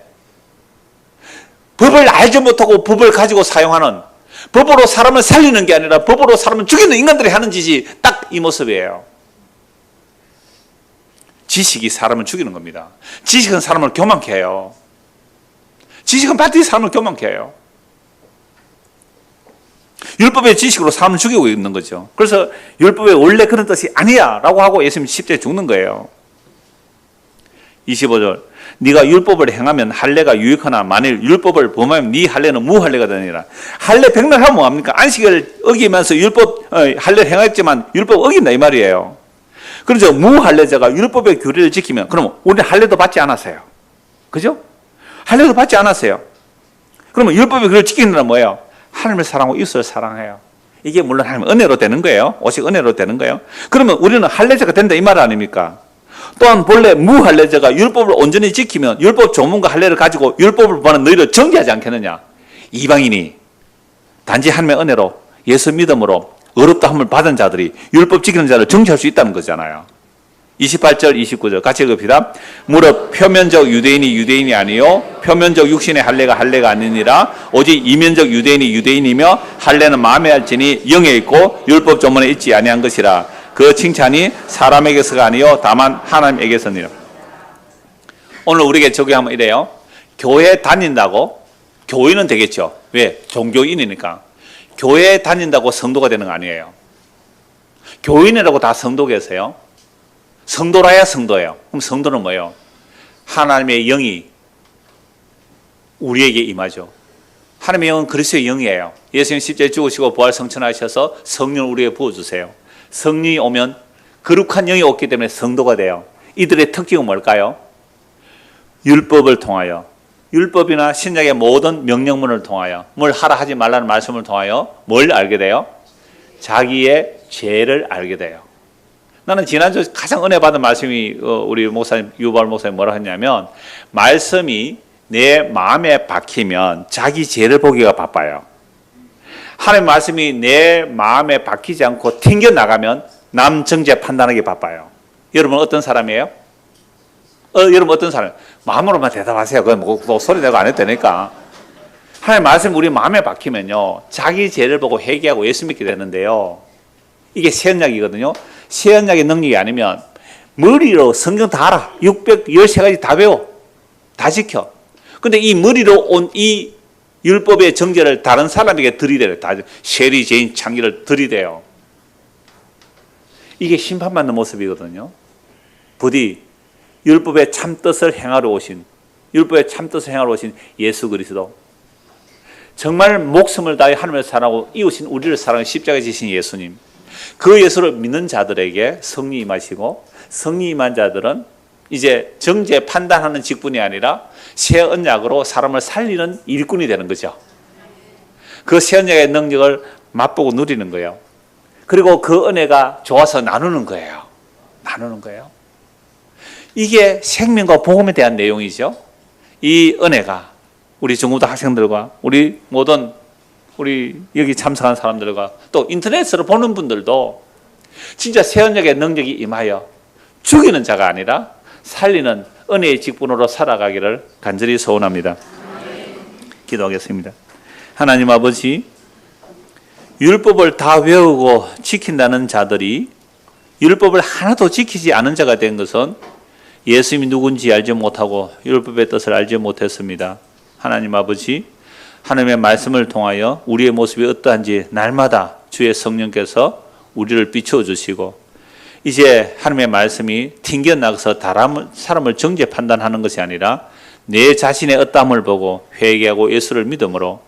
법을 알지 못하고 법을 가지고 사용하는, 법으로 사람을 살리는 게 아니라 법으로 사람을 죽이는 인간들이 하는 짓이 딱 이 모습이에요. 지식이 사람을 죽이는 겁니다. 지식은 사람을 교만케 해요. 지식은 반드시 사람을 교만케 해요. 율법의 지식으로 사람을 죽이고 있는 거죠. 그래서 율법의 원래 그런 뜻이 아니야 라고 하고 예수님이 십자가에 죽는 거예요. 25절, 네가 율법을 행하면 할례가 유익하나 만일 율법을 범하면 네 할례는 무할례가 되니라. 할례 백날 하면 뭐합니까? 안식을 어기면서 율법 할례를 행했지만 율법 어긴다 이 말이에요. 그래서 무할례자가 율법의 규례를 지키면, 그러면 우리는 할례도 받지 않았어요. 그죠? 할례도 받지 않았어요. 그러면 율법의 규례를 지키는 뭐예요? 하나님을 사랑하고 이웃을 사랑해요. 이게 물론 하나님 은혜로 되는 거예요. 오직 은혜로 되는 거예요. 그러면 우리는 할례자가 된다 이 말 아닙니까? 또한 본래 무할례자가 율법을 온전히 지키면 율법 조문과 할례를 가지고 율법을 범하는 너희를 정죄하지 않겠느냐? 이방인이 단지 하나님의 은혜로 예수 믿음으로 의롭다함을 받은 자들이 율법 지키는 자를 정죄할 수 있다는 거잖아요. 28절 29절 같이 읽읍시다. 무릇 표면적 유대인이 유대인이 아니요 표면적 육신의 할례가 할례가 아니니라. 오직 이면적 유대인이 유대인이며 할례는 마음에 할지니 영에 있고 율법 조문에 있지 아니한 것이라. 그 칭찬이 사람에게서가 아니요 다만 하나님에게서니라. 오늘 우리에게 적용하면 이래요. 교회 다닌다고 교인은 되겠죠. 왜? 종교인이니까. 교회 다닌다고 성도가 되는 거 아니에요. 교인이라고 다 성도겠어요? 성도라야 성도예요. 그럼 성도는 뭐예요? 하나님의 영이 우리에게 임하죠. 하나님의 영은 그리스도의 영이에요. 예수님 십자가에 죽으시고 부활 성천하셔서 성령을 우리에게 부어주세요. 성령이 오면 거룩한 영이 없기 때문에 성도가 돼요. 이들의 특징은 뭘까요? 율법을 통하여, 율법이나 신약의 모든 명령문을 통하여, 뭘 하라 하지 말라는 말씀을 통하여 뭘 알게 돼요? 자기의 죄를 알게 돼요. 나는 지난주 가장 은혜 받은 말씀이 우리 목사님 유발 목사님 뭐라 했냐면, 말씀이 내 마음에 박히면 자기 죄를 보기가 바빠요. 하나님 말씀이 내 마음에 박히지 않고 튕겨나가면 남 정죄 판단하기 바빠요. 여러분 어떤 사람이에요? 여러분 어떤 사람? 마음으로만 대답하세요. 그건 뭐 소리 내고 안 해도 되니까. 하나님 말씀 우리 마음에 박히면요, 자기 죄를 보고 회개하고 예수 믿게 되는데요, 이게 새언약이거든요. 새언약의 능력이 아니면 머리로 성경 다 알아. 613가지 다 배워. 다 지켜. 근데 이 머리로 온 이 율법의 정죄를 다른 사람에게 들이대요. 다 세리, 죄인, 창기를 들이대요. 이게 심판받는 모습이거든요. 부디 율법의 참뜻을 행하러 오신, 율법의 참뜻을 행하러 오신 예수 그리스도, 정말 목숨을 다해 하나님을 사랑하고 이웃인 우리를 사랑해 십자가에 지신 예수님, 그 예수를 믿는 자들에게 성령이 임하시고, 성령이 임한 자들은 이제 정죄 판단하는 직분이 아니라 새 언약으로 사람을 살리는 일꾼이 되는 거죠. 그 새 언약의 능력을 맛보고 누리는 거예요. 그리고 그 은혜가 좋아서 나누는 거예요. 나누는 거예요. 이게 생명과 복음에 대한 내용이죠. 이 은혜가 우리 전국대 학생들과 우리 모든 우리 여기 참석한 사람들과 또 인터넷으로 보는 분들도 진짜 새언약의 능력이 임하여 죽이는 자가 아니라 살리는 은혜의 직분으로 살아가기를 간절히 소원합니다. 기도하겠습니다. 하나님 아버지, 율법을 다 외우고 지킨다는 자들이 율법을 하나도 지키지 않은 자가 된 것은 예수님이 누군지 알지 못하고 율법의 뜻을 알지 못했습니다. 하나님 아버지, 하나님의 말씀을 통하여 우리의 모습이 어떠한지 날마다 주의 성령께서 우리를 비춰주시고 이제 하나님의 말씀이 튕겨나가서 사람을 정죄 판단하는 것이 아니라 내 자신의 어떠함을 보고 회개하고 예수를 믿음으로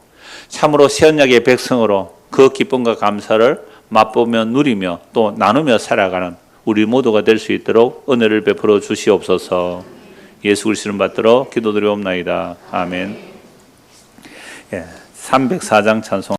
참으로 새언약의 백성으로 그 기쁨과 감사를 맛보며 누리며 또 나누며 살아가는 우리 모두가 될 수 있도록 은혜를 베풀어 주시옵소서. 예수 그리스도 이름 받들어 기도드리옵나이다. 아멘. 304장 찬송.